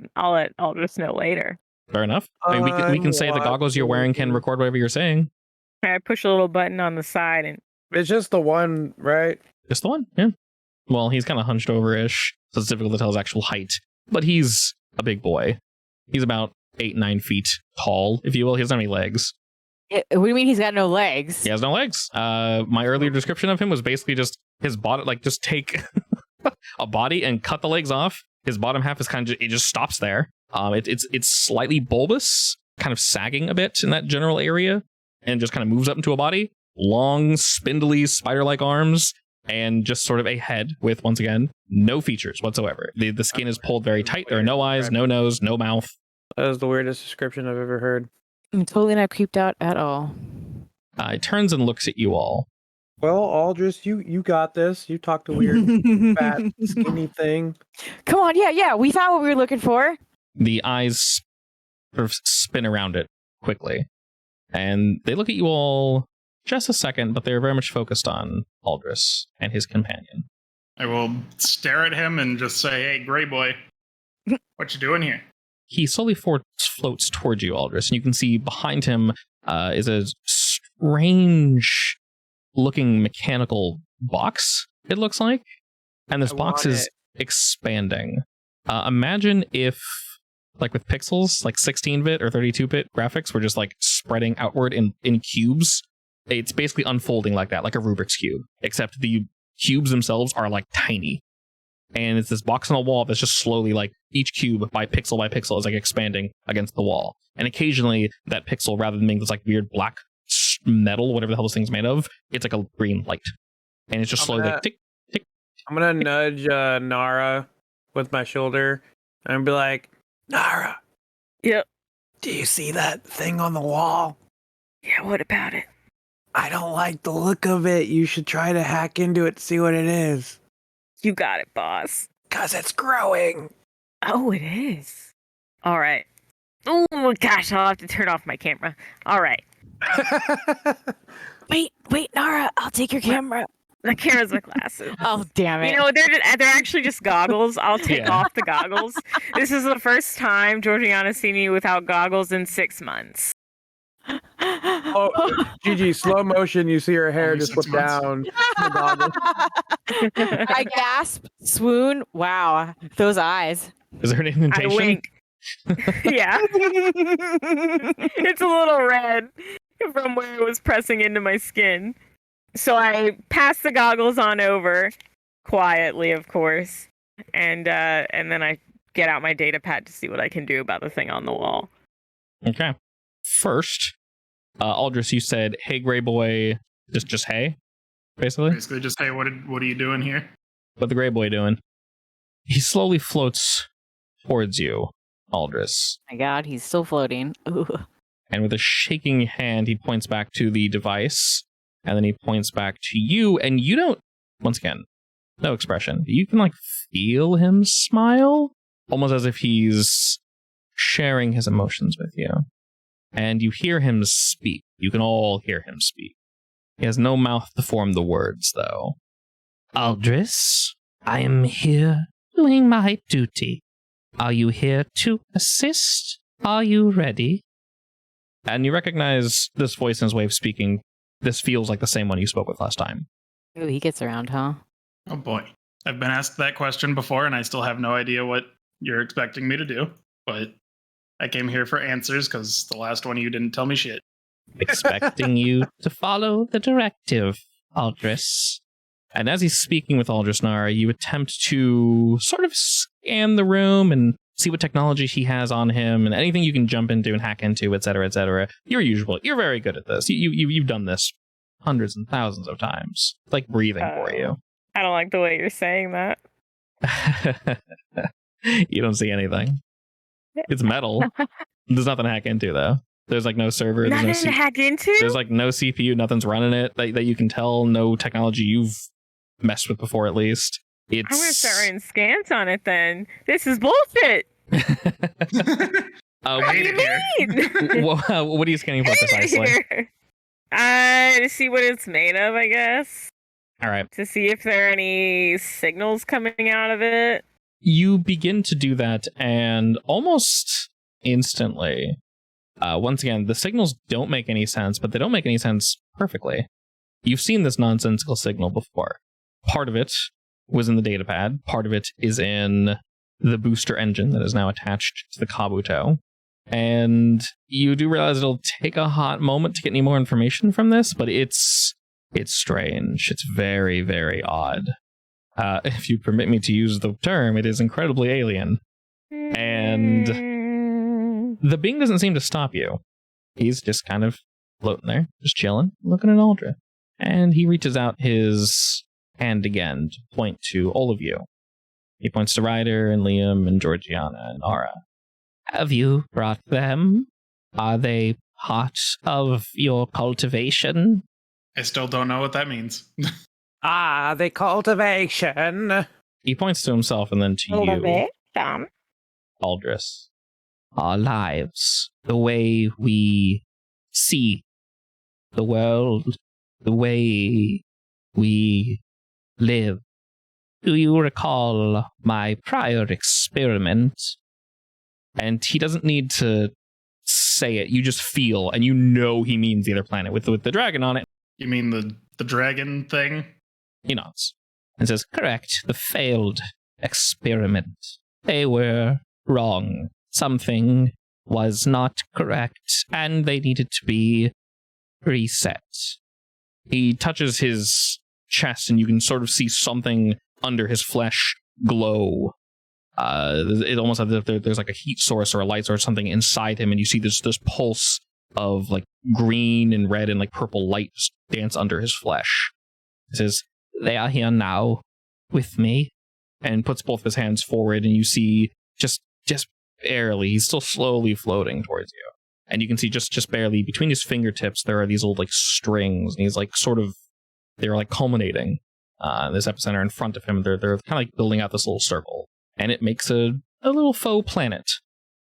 Aldris know later. Fair enough. I mean, we can say the goggles you're wearing can record whatever you're saying. I push a little button on the side, and It's just the one, right? Just the one, yeah. Well, he's kind of hunched over-ish, so it's difficult to tell his actual height. But he's a big boy. He's about 8-9 feet tall, if you will. He doesn't have any legs. What do you mean he's got no legs? He has no legs. My earlier description of him was basically just his body, like just take a body and cut the legs off. His bottom half is kind of, it just stops there. It's slightly bulbous, kind of sagging a bit in that general area, and just kind of moves up into a body. Long, spindly, spider-like arms, and just sort of a head with, once again, no features whatsoever. The skin is pulled very tight. There are no eyes, no nose, no mouth. That was the weirdest description I've ever heard. I'm totally not creeped out at all. He turns and looks at you all. Well, Aldris, you got this. You talked a weird, fat, skinny thing. Come on, yeah. We found what we were looking for. The eyes sort of spin around it quickly, and they look at you all just a second, but they're very much focused on Aldris and his companion. I will stare at him and just say, "Hey, Greyboy, what you doing here?" He slowly floats towards you, Aldris, and you can see behind him is a strange-looking mechanical box, it looks like. And this I box want is expanding. Imagine if, like with pixels, like 16-bit or 32-bit graphics were just like spreading outward in cubes. It's basically unfolding like that, like a Rubik's Cube, except the cubes themselves are like tiny. And it's this box on the wall that's just slowly, like, each cube by pixel is like expanding against the wall. And occasionally that pixel, rather than being this like weird black metal, whatever the hell this thing's made of, it's like a green light. And it's just slowly like tick, tick. I'm gonna nudge Nara with my shoulder and be like, Nara, yep. do you see that thing on the wall? Yeah. What about it? I don't like the look of it. You should try to hack into it to see what it is. You got it, boss. 'Cause it's growing. Oh, it is. All right. Oh gosh, I'll have to turn off my camera. All right. Wait, Nara, I'll take your camera. The camera's my glasses. Oh, damn it. You know, they're actually just goggles. I'll take Yeah. off the goggles. This is the first time Georgiana's seen me without goggles in 6 months. Oh, Gigi, slow motion. You see her hair Only just 6 flip months. down. The goggles. I gasp, swoon. Wow, those eyes. Is there an I indentation? wink. Yeah. It's a little red from where it was pressing into my skin. So I pass the goggles on over, quietly, of course, and then I get out my data pad to see what I can do about the thing on the wall. Okay. First, Aldris, you said, "Hey, Greyboy," just hey, basically. Basically, just, "Hey, what are you doing here?" What the Greyboy doing? He slowly floats towards you, Aldris. My God, he's still floating. Ooh. And with a shaking hand, he points back to the device, and then he points back to you, and you don't, once again, no expression. You can, like, feel him smile, almost as if he's sharing his emotions with you. And you hear him speak. You can all hear him speak. He has no mouth to form the words, though. Aldris, I am here doing my duty. Are you here to assist? Are you ready? And you recognize this voice in his way of speaking. This feels like the same one you spoke with last time. Ooh, he gets around, huh? Oh boy. I've been asked that question before, and I still have no idea what you're expecting me to do. But I came here for answers, because the last one you didn't tell me shit. Expecting you to follow the directive, Aldris. And as he's speaking with Aldris Nara, you attempt to sort of scan the room and see what technology he has on him and anything you can jump into and hack into, etc., etc. Your usual. You're very good at this. You've done this hundreds and thousands of times. It's like breathing for you. I don't like the way you're saying that. You don't see anything. It's metal. There's nothing to hack into, though. There's like no server. Nothing there's to hack into? There's like no CPU. Nothing's running it that you can tell. No technology you've messed with before, at least. I'm gonna start running scans on it then. This is bullshit. What do you mean? what are you scanning for precisely? To see what it's made of, I guess. All right. To see if there are any signals coming out of it. You begin to do that, and almost instantly, once again, the signals don't make any sense, but they don't make any sense perfectly. You've seen this nonsensical signal before. Part of it was in the datapad. Part of it is in the booster engine that is now attached to the Kabuto. And you do realize it'll take a hot moment to get any more information from this, but it's strange. It's very, very odd. If you permit me to use the term, it is incredibly alien. And the Bing doesn't seem to stop you. He's just kind of floating there, just chilling, looking at Aldra. And he reaches out his hand again to point to all of you. He points to Ryder and Liam and Georgiana and Aura. Have you brought them? Are they part of your cultivation? I still don't know what that means. The cultivation. He points to himself and then to you, Aldris. Our lives, the way we see the world, the way we live. Do you recall my prior experiment? And he doesn't need to say it. You just feel, and you know he means the other planet with the dragon on it. You mean the dragon thing? He nods and says, correct, the failed experiment. They were wrong. Something was not correct, and they needed to be reset. He touches his chest, and you can sort of see something under his flesh glow. It almost as if there's like a heat source or a light source or something inside him, and you see this pulse of like green and red and like purple light just dance under his flesh. He says, they are here now with me, and puts both his hands forward, and you see just barely, he's still slowly floating towards you. And you can see just barely between his fingertips there are these old like strings, and he's like they're like culminating this epicenter in front of him. They're kind of like building out this little circle, and it makes a little faux planet.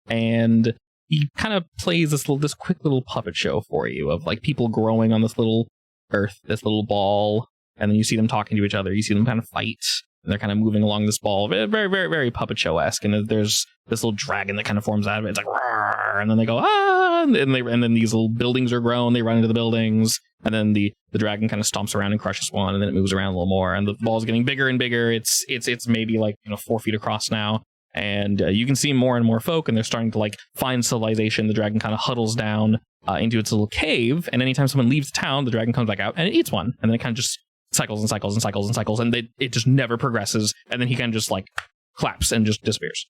And he kind of plays this quick little puppet show for you of like people growing on this little earth, this little ball, and then you see them talking to each other. You see them kind of fight, and they're kind of moving along this ball, very, very, very puppet show-esque. And there's this little dragon that kind of forms out of it. It's like, rawr, and then they go, ah, and then these little buildings are grown. They run into the buildings, and then the dragon kind of stomps around and crushes one, and then it moves around a little more, and the ball's getting bigger and bigger. It's maybe like 4 feet across now. And you can see more and more folk, and they're starting to like find civilization. The dragon kind of huddles down into its little cave, and anytime someone leaves town, the dragon comes back out and it eats one, and then it kind of just cycles and cycles and cycles and cycles, and it just never progresses. And then he kind of just like claps and just disappears.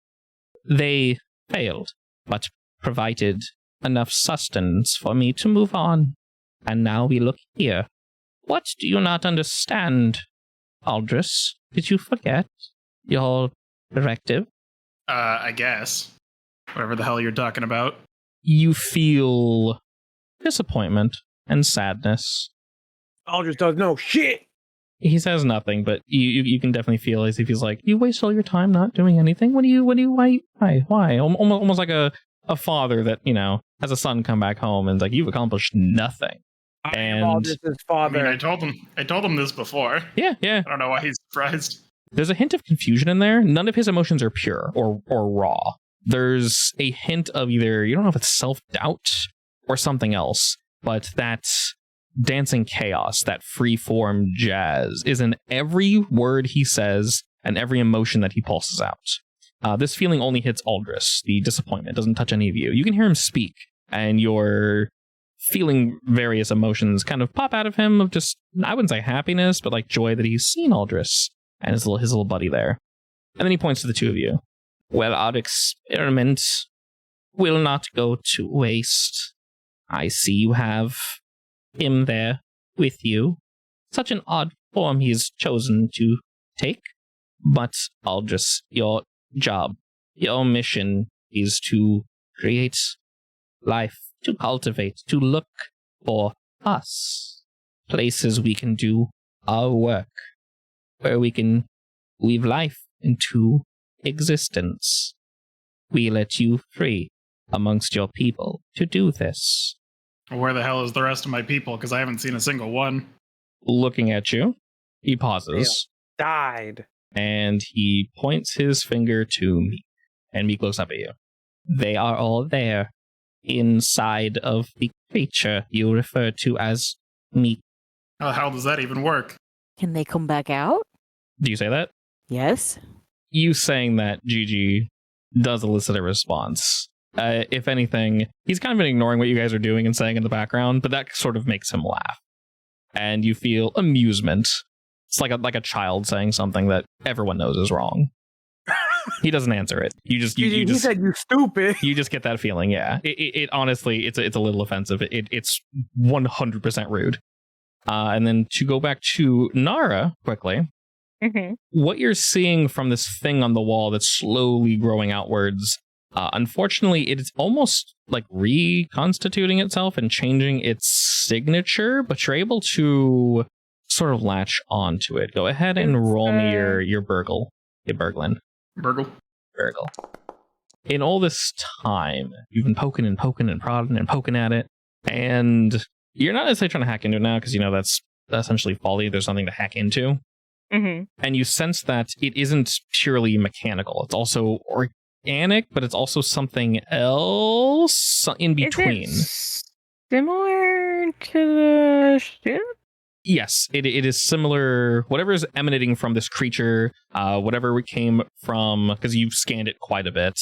They failed, but provided enough sustenance for me to move on. And now we look here. What do you not understand, Aldris? Did you forget your directive? I guess. Whatever the hell you're talking about. You feel disappointment and sadness. Aldrich does no shit. He says nothing, but you can definitely feel as if he's like, you waste all your time not doing anything. Why? Almost like a father that, has a son come back home and like, you've accomplished nothing. I And- am Aldrich's I father. mean, I told him this before. Yeah. I don't know why he's surprised. There's a hint of confusion in there. None of his emotions are pure or raw. There's a hint of either, you don't know if it's self-doubt or something else, but that dancing chaos, that free-form jazz is in every word he says and every emotion that he pulses out. This feeling only hits Aldris. The disappointment doesn't touch any of you. You can hear him speak, and you're feeling various emotions kind of pop out of him of just, I wouldn't say happiness, but like joy that he's seen Aldris and his little buddy there. And then he points to the two of you. Well, our experiment will not go to waste. I see you have him there with you. Such an odd form he's chosen to take. But Aldris, your job, your mission is to create life, to cultivate, to look for us. Places we can do our work, where we can weave life into existence. We let you free amongst your people to do this. Where the hell is the rest of my people? Because I haven't seen a single one. Looking at you, he pauses, Died. and he points his finger to Meek, and Meek looks up at you. They are all there, inside of the creature you refer to as Meek. How the hell does that even work? Can they come back out? Do you say that? Yes. You saying that, Gigi, does elicit a response. If anything, he's kind of been ignoring what you guys are doing and saying in the background, but that sort of makes him laugh. And you feel amusement. It's like a child saying something that everyone knows is wrong. He doesn't answer it. You just He said you stupid. you just get that feeling. Yeah. It honestly, it's a little offensive. It's 100% rude. And then to go back to Nara quickly. Mm-hmm. What you're seeing from this thing on the wall that's slowly growing outwards, unfortunately, it's almost like reconstituting itself and changing its signature, but you're able to sort of latch onto it. Go ahead and roll me your burgle. Your burglin. Burgle. Burgle. In all this time, you've been poking and prodding and poking at it, and you're not necessarily trying to hack into it now because you know that's essentially folly. There's nothing to hack into. Mm-hmm. And you sense that it isn't purely mechanical. It's also organic, but it's also something else in between. Is it similar to the ship? Yes, it is similar. Whatever is emanating from this creature, whatever it came from, because you've scanned it quite a bit,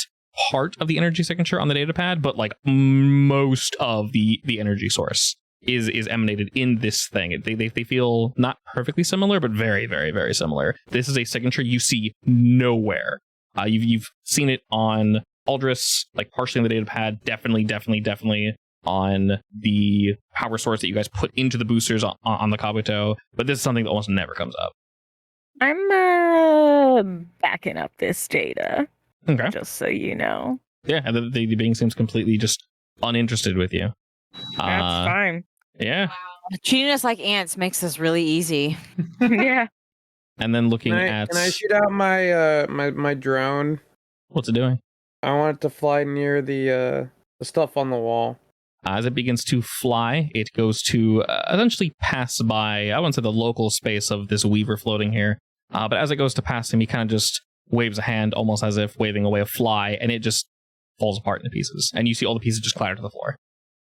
part of the energy signature on the datapad, but like most of the energy source is emanated in this thing. They feel not perfectly similar, but very, very, very similar. This is a signature you see nowhere. You've seen it on Aldris, like partially on the datapad, definitely on the power source that you guys put into the boosters on the Kabuto, but this is something that almost never comes up. I'm backing up this data, Okay. just so you know. Yeah, and the being seems completely just uninterested with you. That's fine. Yeah. Treating us like ants makes this really easy. Yeah. And then looking Can I shoot out my my drone? what's it doing? I want it to fly near the stuff on the wall. As it begins to fly, it goes to essentially pass by, I wouldn't say the local space of this weaver floating here, but as it goes to pass him, he kind of just waves a hand almost as if waving away a fly, and it just falls apart into pieces. And you see all the pieces just clatter to the floor.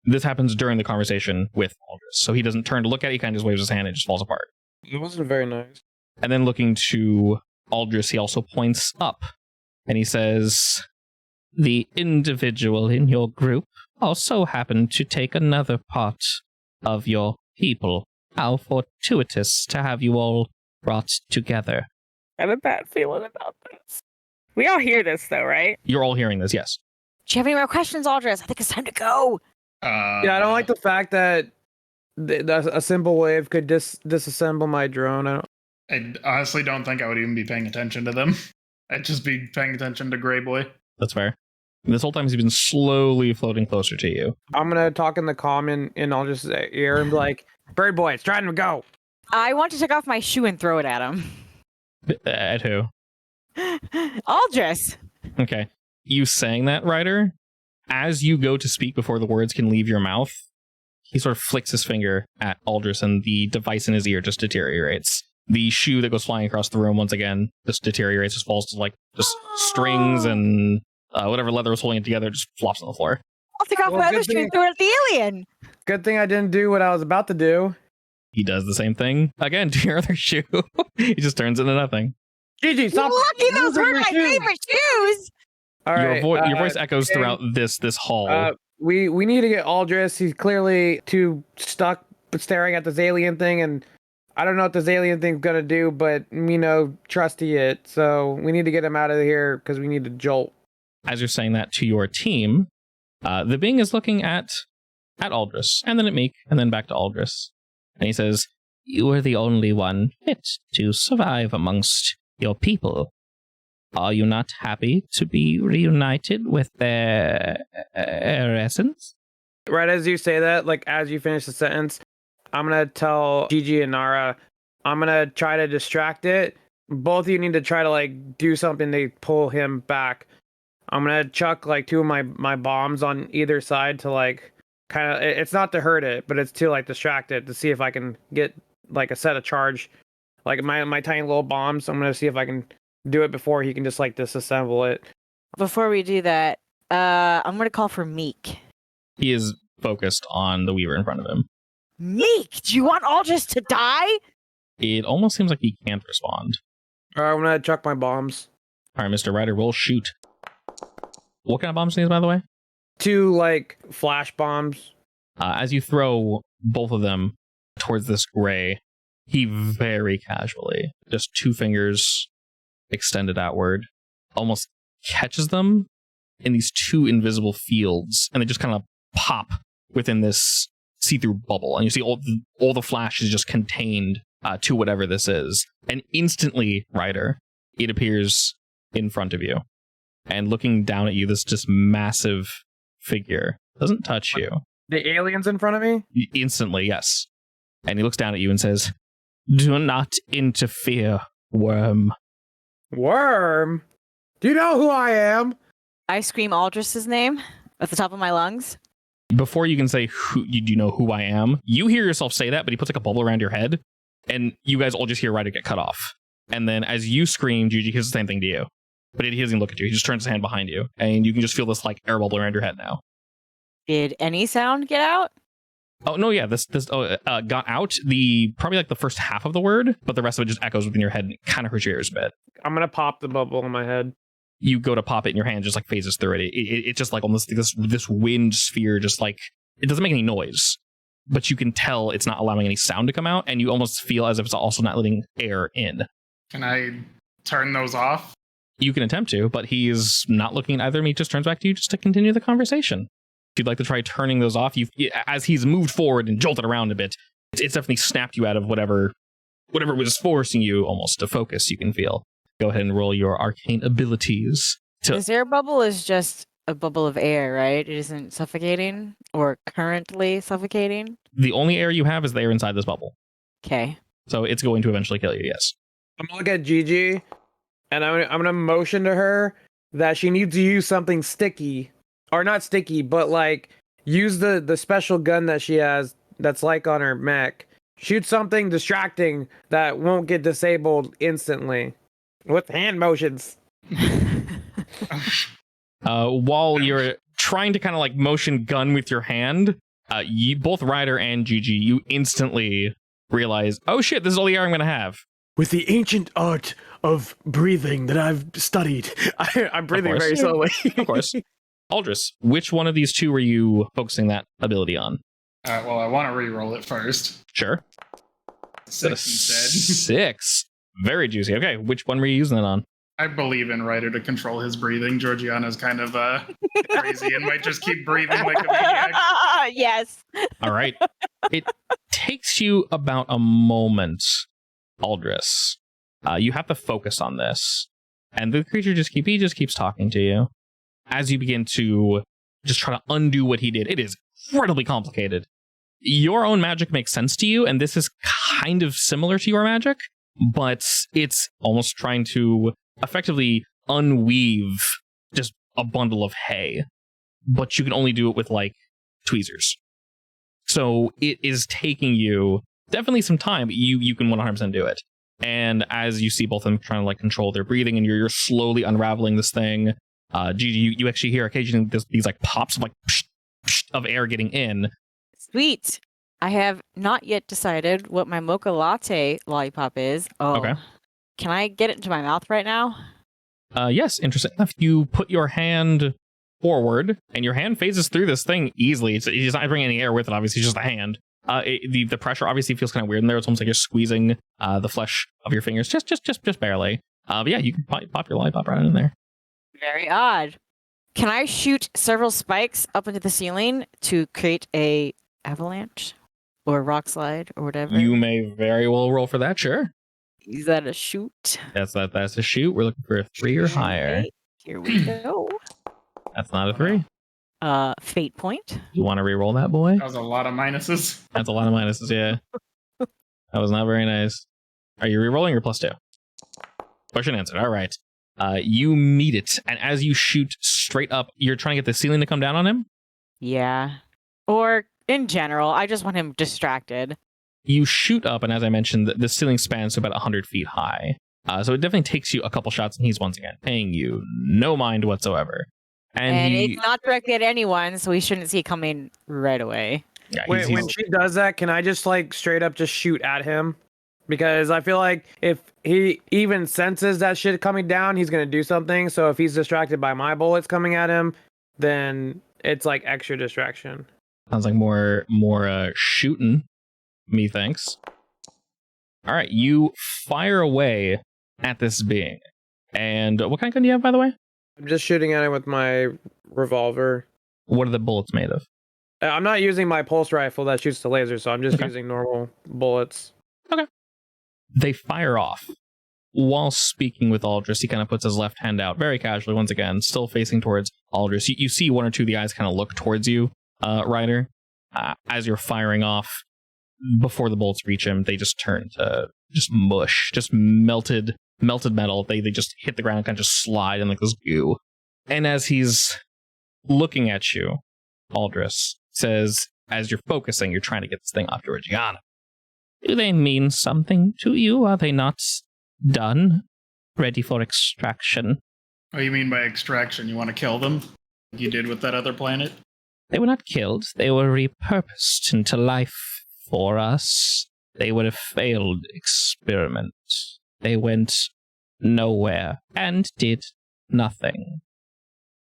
This happens during the conversation with Aldris, so he doesn't turn to look at it, he kind of just waves his hand and it just falls apart. It wasn't very nice. And then looking to Aldris, he also points up, and he says, the individual in your group also happened to take another part of your people. How fortuitous to have you all brought together. I have a bad feeling about this. We all hear this, though, right? You're all hearing this, yes. Do you have any more questions, Aldris? I think it's time to go. Yeah, I don't like the fact that a simple wave could disassemble my drone. I honestly don't think I would even be paying attention to them. I'd just be paying attention to Greyboy. That's fair. This whole time he's been slowly floating closer to you. I'm gonna talk in the common in Aldris' ear and be like, "Bird boy, it's trying to go." I want to take off my shoe and throw it at him. At who? Aldris. Okay. You saying that, Ryder, as you go to speak before the words can leave your mouth, he sort of flicks his finger at Aldris and the device in his ear just deteriorates. The shoe that goes flying across the room once again just deteriorates, just falls to like just strings and whatever leather was holding it together just flops on the floor. I'll take off Well, my other good shoe thing- and throw it at the alien. Good thing I didn't do what I was about to do. He does the same thing again to your other shoe. He just turns into nothing. Gigi, stop! Lucky those moving were your my shoes. favorite shoes. All right, Your voice echoes okay. throughout this hall. We need to get Aldris. He's clearly too stuck staring at this alien thing, and I don't know what this alien thing's gonna do, but trusty it. So we need to get him out of here because we need to jolt. As you're saying that to your team, the Bing is looking at Aldris, and then at Meek, and then back to Aldris. And he says, "You are the only one fit to survive amongst your people. Are you not happy to be reunited with their essence?" Right as you say that, like as you finish the sentence, I'm gonna tell Gigi and Nara, I'm gonna try to distract it. Both of you need to try to like do something to pull him back. I'm gonna chuck like two of my bombs on either side to like kind of. It's not to hurt it, but it's to like distract it to see if I can get like a set of charge, like my tiny little bombs. I'm gonna see if I can do it before he can just like disassemble it. Before we do that, I'm gonna call for Meek. He is focused on the Weaver in front of him. Meek, do you want Aldris to die? It almost seems like he can't respond. All right, I'm gonna chuck my bombs. All right, Mr. Ryder, we'll shoot. What kind of bombs are these, by the way? Two like flash bombs. As you throw both of them towards this gray, he very casually, just two fingers extended outward, almost catches them in these two invisible fields, and they just kind of pop within this see-through bubble, and you see all the flash is just contained to whatever this is, and instantly, Ryder, it appears in front of you, and looking down at you, this just massive figure doesn't touch you. The aliens in front of me? Instantly, yes. And he looks down at you and says, "Do not interfere, worm." Worm? Do you know who I am? I scream Aldris's name at the top of my lungs. Before you can say, "Do you know who I am?" you hear yourself say that, but he puts like a bubble around your head, and you guys all just hear Ryder get cut off. And then as you scream, Gigi hears the same thing to you. But he doesn't look at you. He just turns his hand behind you, and you can just feel this like air bubble around your head now. Did any sound get out? Oh no, yeah, this got out probably like the first half of the word, but the rest of it just echoes within your head and it kind of hurts your ears a bit. I'm gonna pop the bubble in my head. You go to pop it and your hand just like phases through it. It's just like almost this wind sphere, just like it doesn't make any noise, but you can tell it's not allowing any sound to come out, and you almost feel as if it's also not letting air in. Can I turn those off? You can attempt to, but he's not looking at either of me. He just turns back to you just to continue the conversation. If you'd like to try turning those off, as he's moved forward and jolted around a bit, it's definitely snapped you out of whatever was forcing you almost to focus. You can feel. Go ahead and roll your arcane abilities. This air bubble is just a bubble of air, right? It isn't suffocating or currently suffocating. The only air you have is the air inside this bubble, Okay. so it's going to eventually kill you. Yes. I'm gonna look at Gigi, and I'm gonna motion to her that she needs to use something sticky, or not sticky, but like use the special gun that she has that's like on her mech. Shoot something distracting that won't get disabled instantly with hand motions. While you're trying to kind of like motion gun with your hand, both Ryder and Gigi, you instantly realize, oh shit, this is all the air I'm going to have. With the ancient art of breathing that I've studied, I'm breathing course. very slowly. Of course. Aldris, which one of these two were you focusing that ability on? Well, I want to re-roll it first. Sure. 6 instead. 6. Very juicy. Okay, which one were you using it on? I believe in Ryder to control his breathing. Georgiana's kind of crazy and might just keep breathing like a maniac. Yes. All right. It takes you about a moment, Aldris. You have to focus on this. And the creature just keeps talking to you. as you begin to just try to undo what he did, it is incredibly complicated. Your own magic makes sense to you, and this is kind of similar to your magic, but it's almost trying to effectively unweave just a bundle of hay, but you can only do it with like tweezers. So it is taking you definitely some time, but you can 100% do it. And as you see both of them trying to like control their breathing, and you're slowly unraveling this thing, Gigi, you actually hear occasionally these like pops of like psh, psh, of air getting in. Sweet. I have not yet decided what my mocha latte lollipop is. Oh, Okay. Can I get it into my mouth right now? Yes, interesting enough. You put your hand forward, and your hand phases through this thing easily. He's not bringing any air with it, obviously, it's just a hand. The pressure obviously feels kind of weird in there. It's almost like you're squeezing the flesh of your fingers, just barely. But yeah, you can pop your lollipop right in there. Very odd. Can I shoot several spikes up into the ceiling to create a avalanche or rock slide or whatever? You may very well roll for that, sure. Is that a shoot? That's a shoot. We're looking for a 3 or higher. Okay, here we go. That's not a 3. Fate point. You want to re-roll that, boy? That was a lot of minuses. That's a lot of minuses, yeah. That was not very nice. Are you re-rolling or +2? Question answered. All right. You meet it, and as you shoot straight up, you're trying to get the ceiling to come down on him? Yeah. Or in general, I just want him distracted. You shoot up, and as I mentioned, the ceiling spans to about 100 feet high. So it definitely takes you a couple shots, and he's once again paying you no mind whatsoever. And it's not directed at anyone, so we shouldn't see it coming right away. Yeah, When she does that, can I just like straight up just shoot at him? Because I feel like if he even senses that shit coming down, he's gonna do something. So if he's distracted by my bullets coming at him, then it's like extra distraction. sounds like more shooting. Methinks. All right, you fire away at this being. And what kind of gun do you have, by the way? I'm just shooting at him with my revolver. What are the bullets made of? I'm not using my pulse rifle that shoots the laser, so I'm just Okay. using normal bullets. They fire off. While speaking with Aldris, he kind of puts his left hand out very casually, once again, still facing towards Aldris. You see one or two of the eyes kind of look towards you, Ryder, as you're firing off. Before the bullets reach him, they just turn to just mush, just melted metal. They just hit the ground and kind of just slide in like this goo. And as he's looking at you, Aldris says, as you're focusing, you're trying to get this thing off Georgiana. Do they mean something to you? Are they not done? Ready for extraction? What do you mean by extraction? You want to kill them? Like you did with that other planet? They were not killed. They were repurposed into life for us. They were a failed experiment. They went nowhere and did nothing.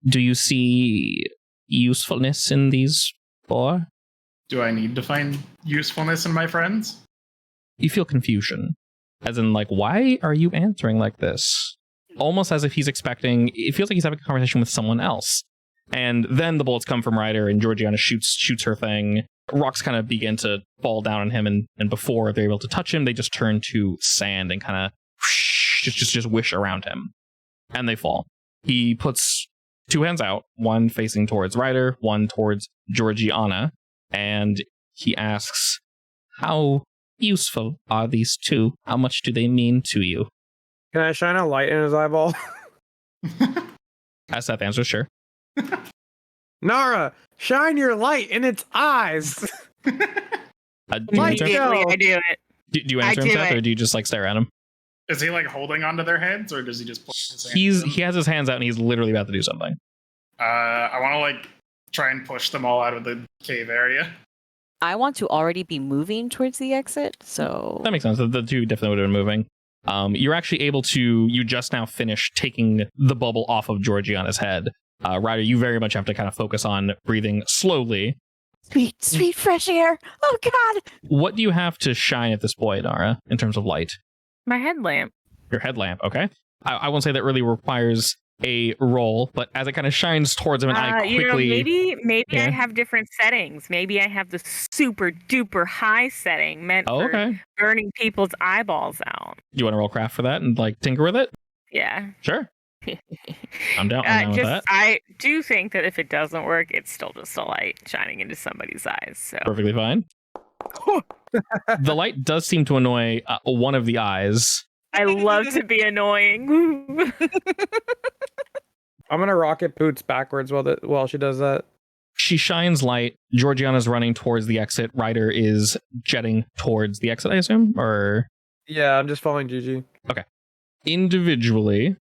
Do you see usefulness in these four? Do I need to find usefulness in my friends? You feel confusion. As in, like, why are you answering like this? Almost as if he's expecting, it feels like he's having a conversation with someone else. And then the bullets come from Ryder, and Georgiana shoots her thing. Rocks kind of begin to fall down on him, and before they're able to touch him, they just turn to sand and kind of just wish around him. And they fall. He puts two hands out, one facing towards Ryder, one towards Georgiana, and he asks, how useful are these two? How much do they mean to you? Can I shine a light in his eyeball? As Seth answers, sure. Nara, shine your light in its eyes. Do you Light answer him? go. Immediately, I do it. Do you answer I him, do Seth, it. or do you just like stare at him? Is he like holding onto their heads, or does he just put his hands in? He has his hands out and he's literally about to do something. I want to like try and push them all out of the cave area. I want to already be moving towards the exit, so That makes sense. The two definitely would have been moving. You're actually able to, you just now finished taking the bubble off of Georgiana's head. Ryder, you very much have to kind of focus on breathing slowly. sweet fresh air. Oh God! What do you have to shine at this point, Nara, in terms of light? My headlamp. Your headlamp, okay? I won't say that really requires a roll, but as it kind of shines towards him and I quickly... maybe Yeah. I have different settings. Maybe I have the super duper high setting meant Oh, for okay. burning people's eyeballs out. You want to roll craft for that and like tinker with it? Yeah. Sure. I'm down with that. I do think that if it doesn't work, it's still just a light shining into somebody's eyes. So Perfectly fine. The light does seem to annoy one of the eyes. I love to be annoying. I'm gonna rocket Poots backwards while she does that. She shines light. Georgiana's running towards the exit. Ryder is jetting towards the exit, I assume? Or Yeah, I'm just following Gigi. individually,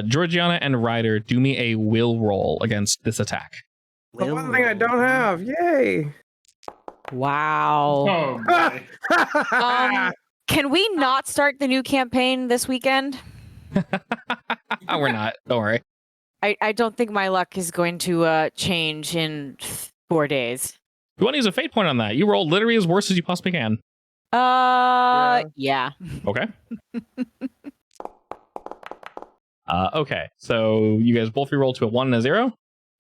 Georgiana and Ryder, do me a will roll against this attack. The one thing I don't have. Yay! Wow. Oh boy. Can we not start the new campaign this weekend? We're not. Don't worry. I don't think my luck is going to change in 4 days. You want to use a fate point on that? You roll literally as worse as you possibly can. Yeah. Okay. Okay. So you guys both re-roll to a 1 and a 0?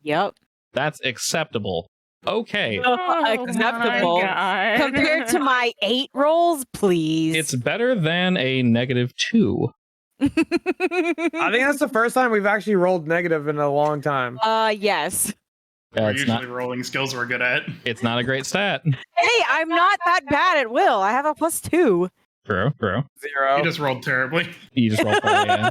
Yep. That's acceptable. Okay. Acceptable. My God. Compared to my 8 rolls, please. It's better than a -2. I think that's the first time we've actually rolled negative in a long time. Yes. We're It's usually not. rolling skills we're good at. It's not a great stat. Hey, I'm not that bad at will. I have a +2. True. 0. You just rolled terribly. You just roll poorly, yeah.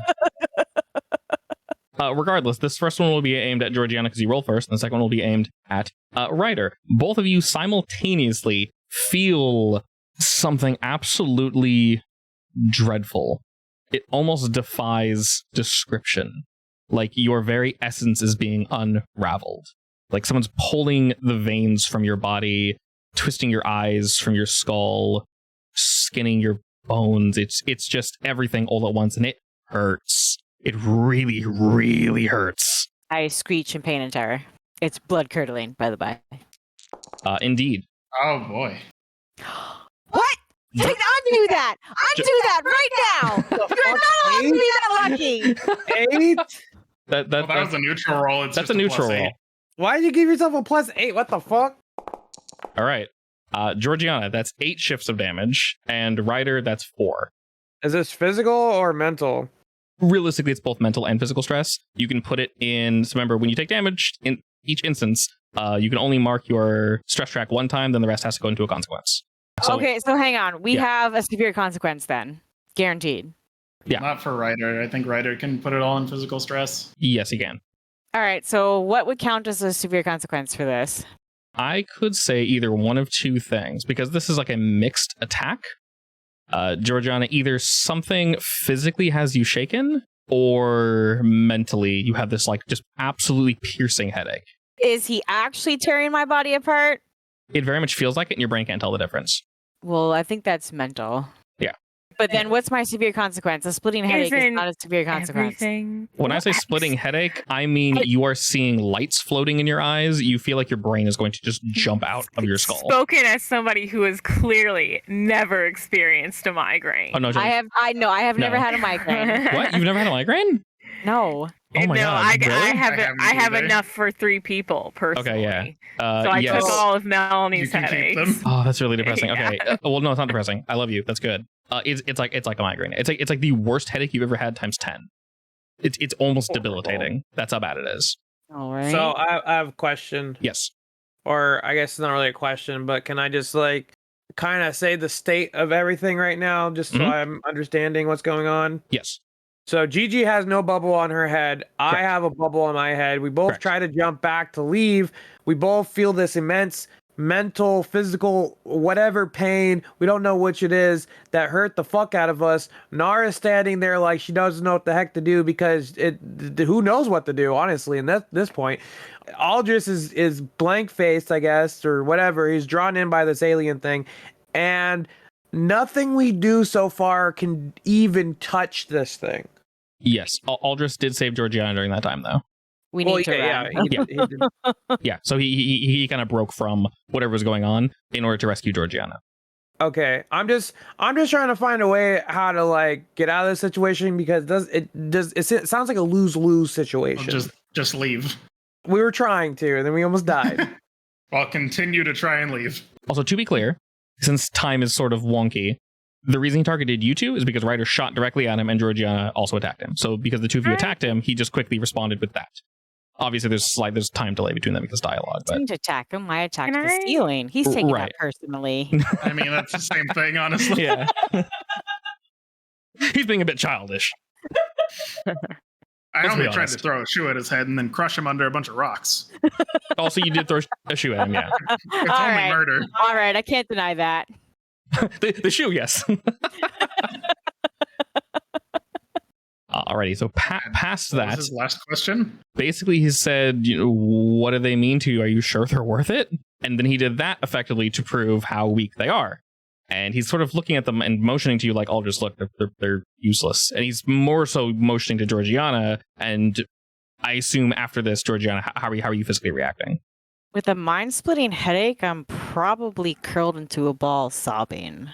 Regardless, this first one will be aimed at Georgiana because you roll first, and the second one will be aimed at Ryder. Both of you simultaneously feel something absolutely dreadful. It almost defies description. Like your very essence is being unraveled. Like someone's pulling the veins from your body, twisting your eyes from your skull, skinning your bones. It's just everything all at once, and it hurts. It really, really hurts. I screech in pain and terror. It's blood curdling, by the by. Indeed. Oh boy. What? Undo that! Undo that right now! You're not allowed to be that lucky! 8? That Well, that was a neutral roll. It's that's just a neutral +8. roll. Why did you give yourself a +8? What the fuck? All right. Georgiana, that's 8 shifts of damage, and Ryder, that's 4. Is this physical or mental? Realistically, it's both mental and physical stress. You can put it in. So remember, when you take damage in each instance, you can only mark your stress track one time, then the rest has to go into a consequence. So, Okay, so hang on. We Yeah. have a severe consequence then. Guaranteed. Yeah. Not for Ryder. I think Ryder can put it all in physical stress. yes, you can. All right, so what would count as a severe consequence for this? I could say either one of two things, because this is like a mixed attack. Georgiana, either something physically has you shaken, or mentally you have this like just absolutely piercing headache. Is he actually tearing my body apart? It very much feels like it, and your brain can't tell the difference. Well, I think that's mental. Yeah. But then what's my severe consequence? A splitting headache is Isn't not a severe consequence. Everything. When I say splitting headache, I mean you are seeing lights floating in your eyes. You feel like your brain is going to just jump out of your skull. Spoken as somebody who has clearly never experienced a migraine. Oh no, I have never No. had a migraine. What? You've never had a migraine? No. Oh my no, god! I really? have I haven't either. enough for 3 people personally. yeah. So I yes. took all of You Melanie's can keep headaches. them. Oh, that's really depressing. Yeah. Okay. Well, no, it's not depressing. I love you. That's good. It's like a migraine. It's like the worst headache you've ever had times 10. It's almost debilitating. That's how bad it is. All right. So I have a question, Yes. or I guess it's not really a question, but can I just like kind of say the state of everything right now, just so Mhm. I'm understanding what's going on? Yes. So Gigi has no bubble on her head. I Correct. have a bubble on my head. We both Correct. try to jump back to leave. We both feel this immense mental, physical, whatever pain. We don't know which it is that hurt the fuck out of us. Nara's standing there like she doesn't know what the heck to do because who knows what to do, honestly, and at this point. Aldris is blank faced, I guess, or whatever. He's drawn in by this alien thing. And nothing we do so far can even touch this thing. Yes. Aldris did save Georgiana during that time, though. we need to yeah, run. he did. Yeah. So he kind of broke from whatever was going on in order to rescue Georgiana. Okay, I'm just trying to find a way how to like get out of this situation because it sounds like a lose-lose situation. Well, just leave. We were trying to, and then we almost died. I'll continue to try and leave. Also, to be clear, since time is sort of wonky, The reason he targeted you two is because Ryder shot directly at him and Georgiana also attacked him. So because the two of you attacked him, he just quickly responded with that. Obviously, there's time delay between them because dialogue. I didn't attack him. I attacked the ceiling. He's taking that personally. I mean, that's the same thing, honestly. Yeah. He's being a bit childish. I only tried to throw a shoe at his head and then crush him under a bunch of rocks. Also, you did throw a shoe at him, yeah. It's only murder. All right, I can't deny that. the shoe, yes. Alrighty, so past that. What was his last question? Basically, he said, what do they mean to you? Are you sure they're worth it? And then he did that effectively to prove how weak they are. And he's sort of looking at them and motioning to you like, Aldous, look, they're useless. And he's more so motioning to Georgiana. And I assume after this, Georgiana, how are you physically reacting? With a mind-splitting headache, I'm probably curled into a ball sobbing.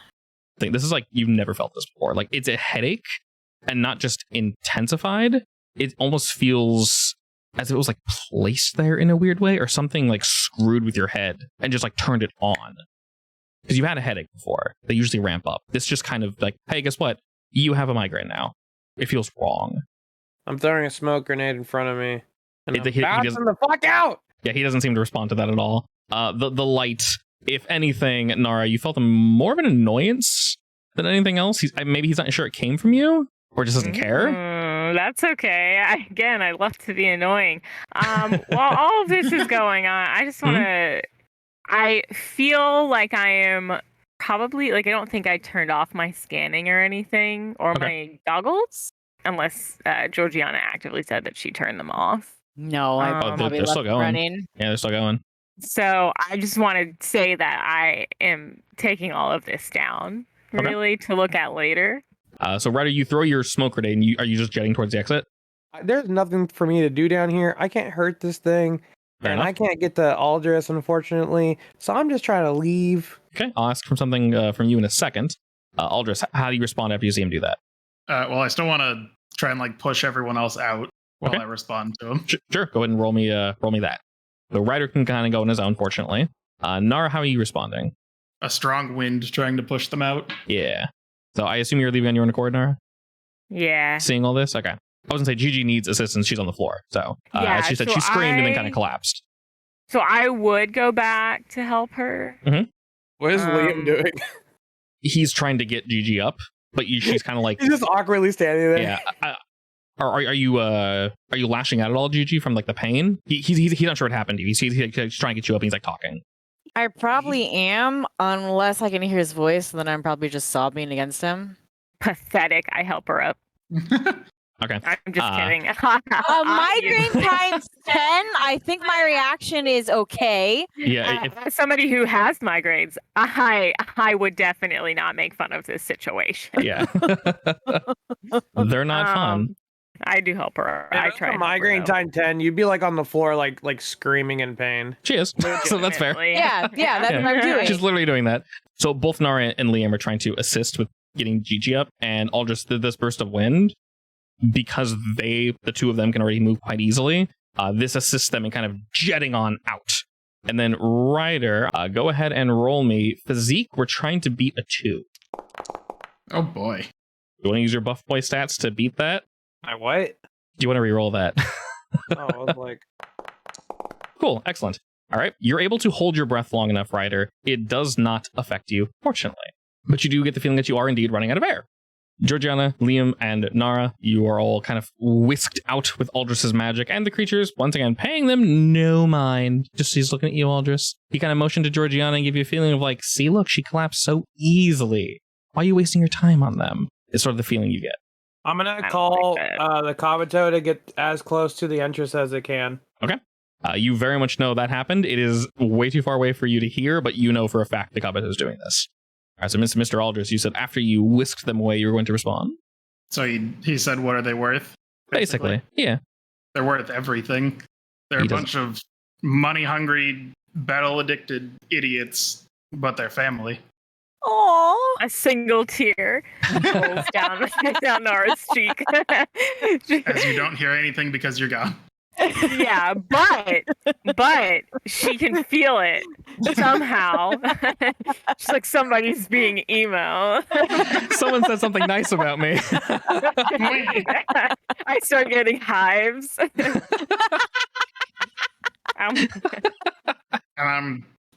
This is like you've never felt this before. Like, it's a headache and not just intensified. It almost feels as if it was like placed there in a weird way, or something like screwed with your head and just like turned it on. Because you've had a headache before. They usually ramp up. This just kind of like, hey, guess what? You have a migraine now. It feels wrong. I'm throwing a smoke grenade in front of me. And I'm He bouncing the fuck out! Yeah, he doesn't seem to respond to that at all. The light, if anything, Nara, you felt more of an annoyance than anything else. Maybe he's not sure it came from you, or just doesn't care. That's okay. I love to be annoying. While all of this is going on, I just want to... I feel like I am probably... Like, I don't think I turned off my scanning or anything, or my goggles, unless Georgiana actively said that she turned them off. No, I probably they're left still going. running. Yeah, they're still going. So I just want to say that I am taking all of this down, really, to look at later. So Ryder, you throw your smoke grenade, and are you just jetting towards the exit? There's nothing for me to do down here. I can't hurt this thing. Fair and enough. I can't get to Aldris, unfortunately. So I'm just trying to leave. Okay, I'll ask for something from you in a second. Aldris, how do you respond after you see him do that? Well, I still want to try and like push everyone else out while I respond to him. Sure, go ahead and roll me that. So Ryder can kind of go on his own, fortunately. Nara, how are you responding? A strong wind trying to push them out. Yeah. So I assume you're leaving on your own accord, Nara? Yeah. Seeing all this? Okay. I was going to say Gigi needs assistance. She's on the floor. So as she said, she screamed and then kind of collapsed. So I would go back to help her. What is Liam doing? He's trying to get Gigi up, but she's kind of like... He's just awkwardly standing there. Yeah. Are you lashing out at all, Gigi, from like the pain? He's not sure what happened to you. He's trying to get you up and he's like talking. I probably am, unless I can hear his voice, and then I'm probably just sobbing against him. Pathetic. I help her up. Okay. I'm just kidding. Migraine times 10. I think my reaction is okay. Yeah. As somebody who has migraines, I would definitely not make fun of this situation. Yeah. They're not fun. I do help her. If I it's try. a to migraine time 10. You'd be like on the floor, like screaming in pain. She is. So that's fair. Yeah, that's what I'm doing. She's literally doing that. So both Nara and Liam are trying to assist with getting Gigi up, and Aldris did this burst of wind because the two of them can already move quite easily. This assists them in kind of jetting on out. And then Ryder, go ahead and roll me physique. We're trying to beat a 2. Oh boy. You want to use your buff boy stats to beat that? My what? Do you want to re-roll that? Oh, I was like... Cool, excellent. All right, you're able to hold your breath long enough, Ryder. It does not affect you, fortunately. But you do get the feeling that you are indeed running out of air. Georgiana, Liam, and Nara, you are all kind of whisked out with Aldris's magic, and the creatures, once again, paying them no mind. Just he's looking at you, Aldris. He kind of motioned to Georgiana and gave you a feeling of like, see, look, she collapsed so easily. Why are you wasting your time on them? It's sort of the feeling you get. I'm going to call the Kabuto to get as close to the entrance as it can. Okay. You very much know that happened. It is way too far away for you to hear, but you know for a fact the Kabuto is doing this. All right, so Mr. Aldris, you said after you whisked them away, you were going to respond? So he said, what are they worth? Basically, yeah. They're worth everything. They're a bunch of money-hungry, battle-addicted idiots, but they're family. Aww. A single tear rolls down Nara's cheek. As you don't hear anything because you're gone. Yeah, but she can feel it somehow. She's like, somebody's being emo. Someone said something nice about me. I start getting hives. And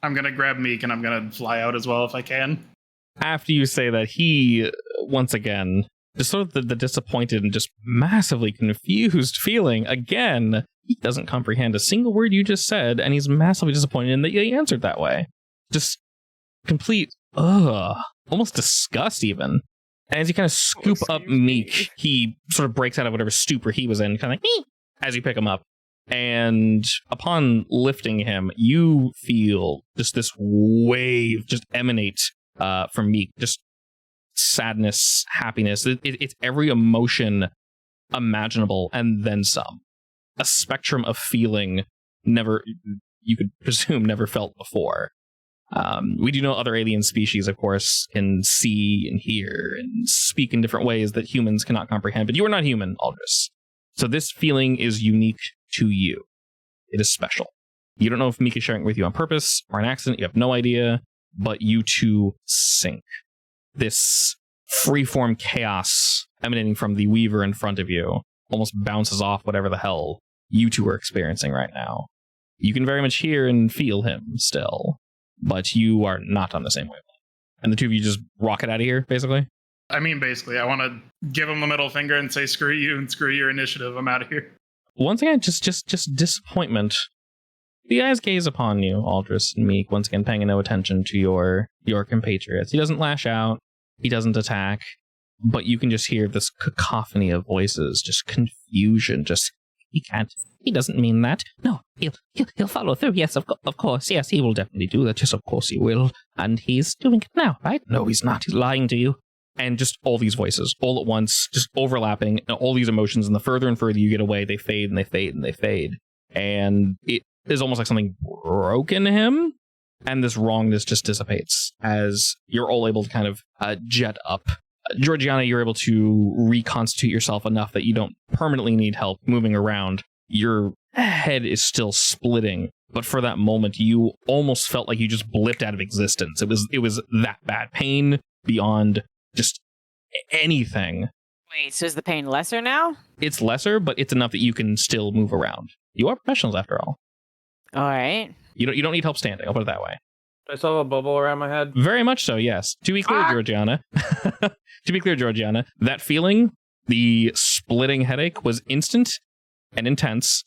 I'm gonna grab Meek and I'm gonna fly out as well if I can. After you say that, he once again just sort of the disappointed and just massively confused feeling again. He doesn't comprehend a single word you just said, and he's massively disappointed in that you answered that way. Just complete, almost disgust even. And as you kind of scoop up Meek, he sort of breaks out of whatever stupor he was in, kind of like, as you pick him up. And upon lifting him, you feel just this wave just emanate from Meek. Just sadness, happiness. It's every emotion imaginable and then some. A spectrum of feeling you could presume never felt before. We do know other alien species, of course, can see and hear and speak in different ways that humans cannot comprehend, but you are not human, Aldris. So this feeling is unique to you. It is special. You don't know if Meek is sharing it with you on purpose or an accident. You have no idea, but you two sync. This freeform chaos emanating from the Weaver in front of you almost bounces off whatever the hell you two are experiencing right now. You can very much hear and feel him still, but you are not on the same wavelength. And the two of you just rocket out of here, basically? I mean, basically, I want to give him the middle finger and say, screw you and screw your initiative. I'm out of here. Once again, just disappointment. The eyes gaze upon you, Aldris and Meek, once again paying no attention to your compatriots. He doesn't lash out. He doesn't attack. But you can just hear this cacophony of voices, just confusion, just, he can't. He doesn't mean that. No, he'll follow through. Yes, of course. Yes, he will definitely do that. Yes, of course he will. And he's doing it now, right? No, he's not. He's lying to you. And just all these voices, all at once, just overlapping, and all these emotions, and the further and further you get away, they fade and they fade and they fade. And it is almost like something broke in him, and this wrongness just dissipates as you're all able to kind of jet up. Georgiana, you're able to reconstitute yourself enough that you don't permanently need help moving around. Your head is still splitting, but for that moment, you almost felt like you just blipped out of existence. It was that bad. Pain beyond just anything. Wait, so is the pain lesser now? It's lesser, but it's enough that you can still move around. You are professionals after all. All right. You don't need help standing, I'll put it that way. I saw a bubble around my head. Very much so, yes. To be clear, Georgiana, that feeling, the splitting headache, was instant and intense,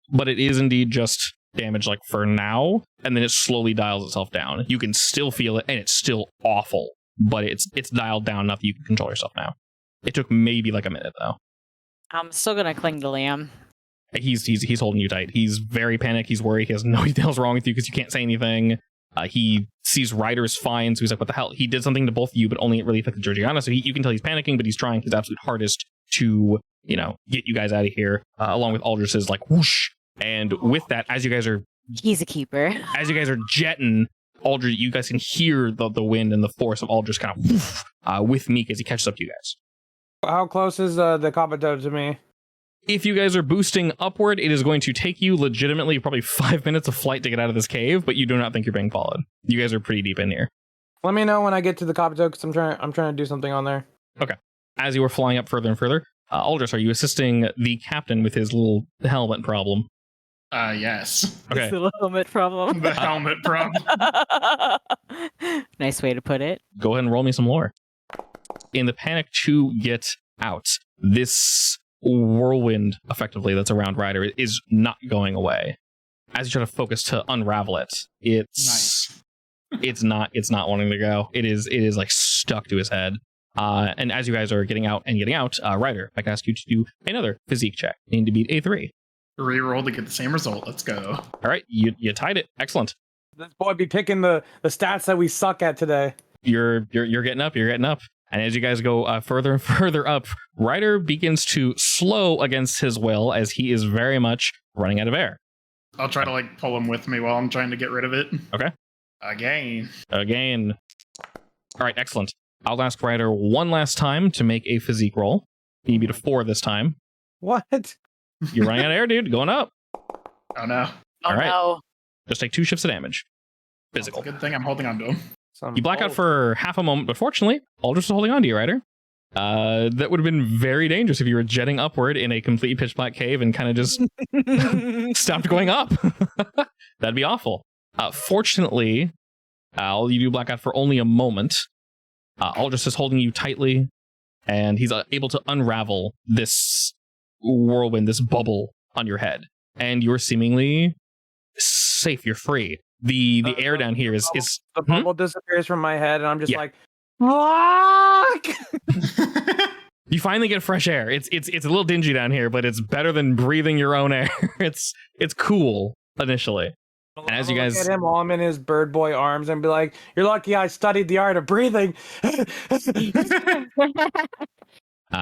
but it is indeed just damage, like, for now, and then it slowly dials itself down. You can still feel it, and it's still awful, but it's dialed down enough that you can control yourself now. It took maybe like a minute, though. I'm still gonna cling to Liam. He's holding you tight. He's very panicked. He's worried. He has no idea what's wrong with you because you can't say anything. He sees Ryder's fine, so he's like, what the hell? He did something to both of you, but only it really affected Georgiana, so you can tell he's panicking, but he's trying his absolute hardest to, get you guys out of here, along with Aldris's, like, whoosh. And with that, as you guys are... He's a keeper. As you guys are jetting, Aldris, you guys can hear the wind and the force of Aldris kind of whoosh, with Meek as he catches up to you guys. How close is the Kabuto to me? If you guys are boosting upward, it is going to take you legitimately probably 5 minutes of flight to get out of this cave, but you do not think you're being followed. You guys are pretty deep in here. Let me know when I get to the Kabuto, because I'm trying to do something on there. Okay. As you are flying up further and further, Aldris, are you assisting the captain with his little helmet problem? Yes. Okay. It's the helmet problem. The helmet problem. Nice way to put it. Go ahead and roll me some lore. In the panic to get out, this whirlwind, effectively, that's around Ryder is not going away. As you try to focus to unravel it, Nice. it's not wanting to go. It is like stuck to his head. And as you guys are getting out, Ryder, I can ask you to do another physique check. You need to beat A3. Reroll to get the same result. Let's go. All right, you tied it. Excellent. This boy be picking the stats that we suck at today. You're getting up. You're getting up. And as you guys go further and further up, Ryder begins to slow against his will as he is very much running out of air. I'll try to pull him with me while I'm trying to get rid of it. Okay. Again. All right, excellent. I'll ask Ryder one last time to make a physique roll. You beat a 4 this time. What? You're running out of air, dude. Going up. Oh no. Oh All right. no. Just take 2 shifts of damage. Physical. Good thing I'm holding on to him. You black out for half a moment, but fortunately, Aldous is holding on to you, Ryder. That would have been very dangerous if you were jetting upward in a completely pitch black cave and kind of just stopped going up. That'd be awful. Fortunately, Al, you do black out for only a moment. Aldous is holding you tightly, and he's able to unravel this whirlwind, this bubble on your head, and you're seemingly safe. You're free. The air down here is the bubble disappears from my head, and I'm just Yeah. like, fuck! You finally get fresh air. It's a little dingy down here, but it's better than breathing your own air. It's cool initially. And as you guys look at him while I'm in his bird boy arms and be like, "You're lucky I studied the art of breathing."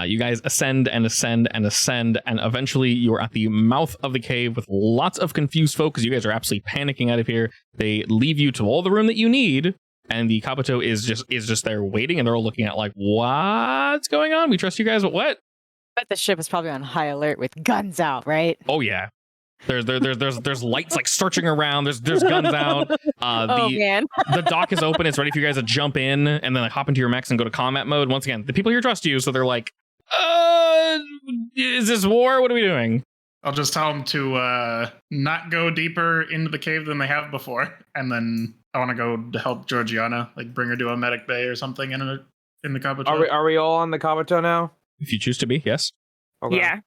you guys ascend and ascend and ascend, and eventually you are at the mouth of the cave with lots of confused folk because you guys are absolutely panicking out of here. They leave you to all the room that you need, and the Kabuto is just there waiting, and they're all looking at like, what's going on? We trust you guys, but what? Bet the ship is probably on high alert with guns out, right? Oh yeah. There's lights like searching around. There's guns out. Oh man. The dock is open. It's ready for you guys to jump in and then like hop into your mechs and go to combat mode. Once again, the people here trust you, so they're like, is this war? What are we doing? I'll just tell them to not go deeper into the cave than they have before, and then I want to go to help Georgiana, like bring her to a medic bay or something in the Kabuto. Are we all on the Kabuto now? If you choose to be, yes. Okay. Yeah.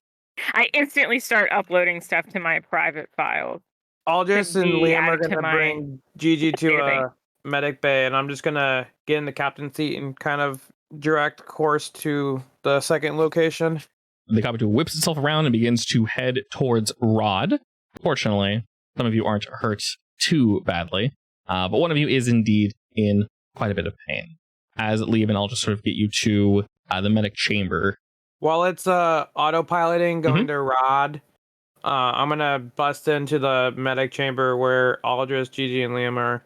I instantly start uploading stuff to my private files. Aldous To and be Liam are added to gonna my bring Gigi to database. a medic bay, and I'm just gonna get in the captain's seat and kind of direct course to the second location. The Kabuto whips itself around and begins to head towards Rod. Fortunately, some of you aren't hurt too badly, but one of you is indeed in quite a bit of pain. As Liam and I'll just sort of get you to the medic chamber. While it's autopiloting going to Rod, I'm gonna bust into the medic chamber where Aldris, Gigi, and Liam are.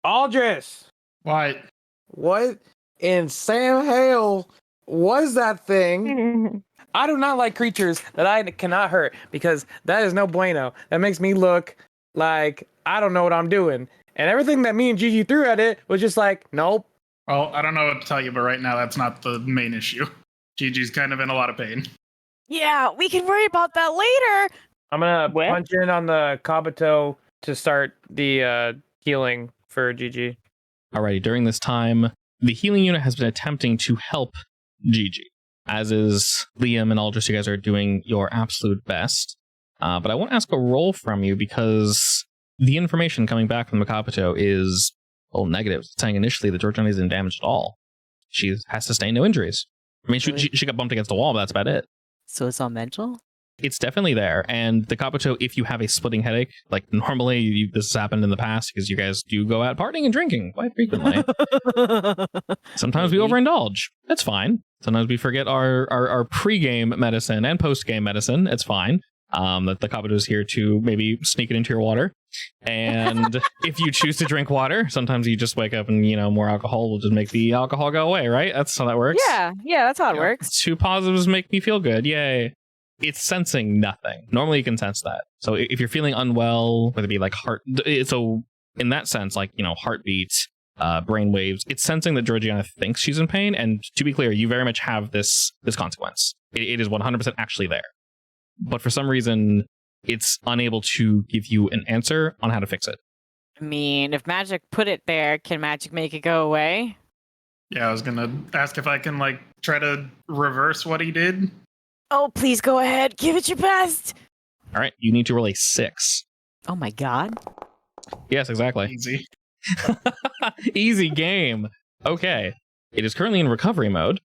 Aldris! Why? What in Sam Hale was that thing? I do not like creatures that I cannot hurt because that is no bueno. That makes me look like I don't know what I'm doing. And everything that me and Gigi threw at it was just like, nope. Well, I don't know what to tell you, but right now that's not the main issue. Gigi's kind of in a lot of pain. Yeah, we can worry about that later. I'm gonna What? punch in on the Kabuto to start the healing for Gigi. Alrighty, during this time, the healing unit has been attempting to help Gigi, as is Liam and Aldris. You guys are doing your absolute best. But I won't ask a roll from you because the information coming back from the Kabuto is negative, saying initially that Georgiana isn't damaged at all. She has sustained no injuries. I mean, she got bumped against the wall, but that's about it. So it's all mental? It's definitely there. And the Kabuto, if you have a splitting headache, like normally this has happened in the past because you guys do go out partying and drinking quite frequently. Sometimes we overindulge. That's fine. Sometimes we forget our pre-game medicine and post-game medicine. It's fine. That the Kabuto is here to maybe sneak it into your water. And if you choose to drink water, sometimes you just wake up and, more alcohol will just make the alcohol go away, right? That's how that works. Yeah, that's how it works. 2 positives make me feel good. Yay. It's sensing nothing. Normally you can sense that. So if you're feeling unwell, whether it be like so in that sense, like, heartbeat, brain waves, it's sensing that Georgiana thinks she's in pain. And to be clear, you very much have this consequence. It is 100% actually there. But for some reason, it's unable to give you an answer on how to fix it. I mean, if magic put it there, can magic make it go away? Yeah, I was gonna ask if I can try to reverse what he did. Oh, please go ahead. Give it your best. All right, you need to roll a 6. Oh my god. Yes, exactly. Easy. Easy game. Okay. It is currently in recovery mode.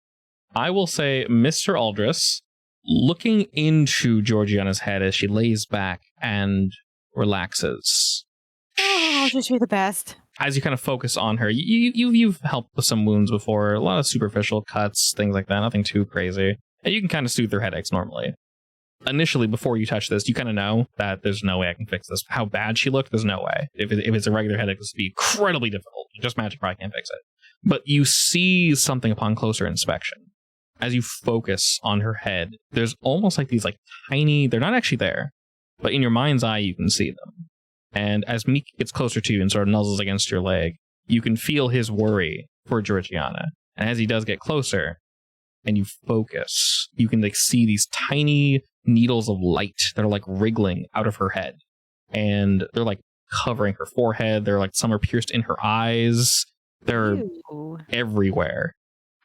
I will say, Mr. Aldris, looking into Georgiana's head as she lays back and relaxes. Oh, just you're the best. As you kind of focus on her, you've helped with some wounds before, a lot of superficial cuts, things like that, nothing too crazy. And you can kind of soothe their headaches normally. Initially, before you touch this, you kind of know that there's no way I can fix this. How bad she looked, there's no way. If it's a regular headache, this would be incredibly difficult. Just magic probably can't fix it. But you see something upon closer inspection. As you focus on her head, there's almost like these tiny, they're not actually there. but in your mind's eye, you can see them. And as Meek gets closer to you and sort of nuzzles against your leg, you can feel his worry for Georgiana. And as he does get closer, and you focus, you can like see these tiny needles of light that are like wriggling out of her head. And they're like covering her forehead. They're like, some are pierced in her eyes. They're everywhere.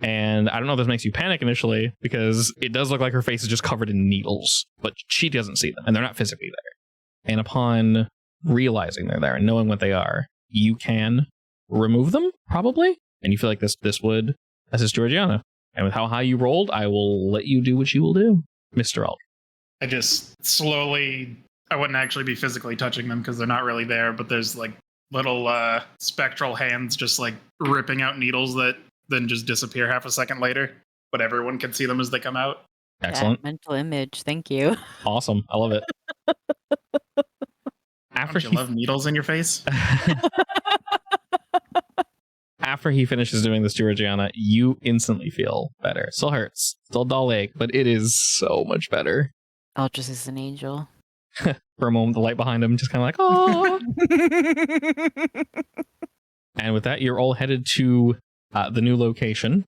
And I don't know if this makes you panic initially, because it does look like her face is just covered in needles, but she doesn't see them, and they're not physically there. And upon realizing they're there and knowing what they are, you can remove them, probably. And you feel like this would assist Georgiana. And with how high you rolled, I will let you do what you will do, Mr. Aldrich. I just slowly, I wouldn't actually be physically touching them because they're not really there, but there's like little spectral hands just like ripping out needles that then just disappear half a second later, but everyone can see them as they come out. Excellent. That mental image. Thank you. Awesome. I love it. Don't you love needles in your face? After he finishes doing this, Georgiana, you instantly feel better. Still hurts. Still dull ache, but it is so much better. Aldrich is an angel. For a moment, the light behind him just kind of like, oh. And with that, you're all headed to the new location.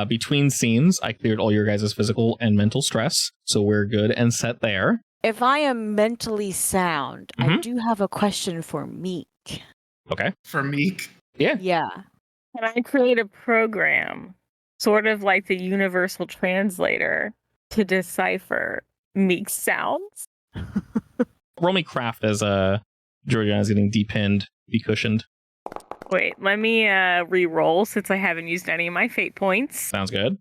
Between scenes, I cleared all your guys' physical and mental stress, so we're good and set there. If I am mentally sound, I do have a question for Meek. Okay. For Meek? Yeah. Yeah. Can I create a program, sort of like the universal translator, to decipher Meek's sounds? Roll me craft as Georgiana's getting depinned, decushioned. Wait, let me re-roll since I haven't used any of my fate points. Sounds good.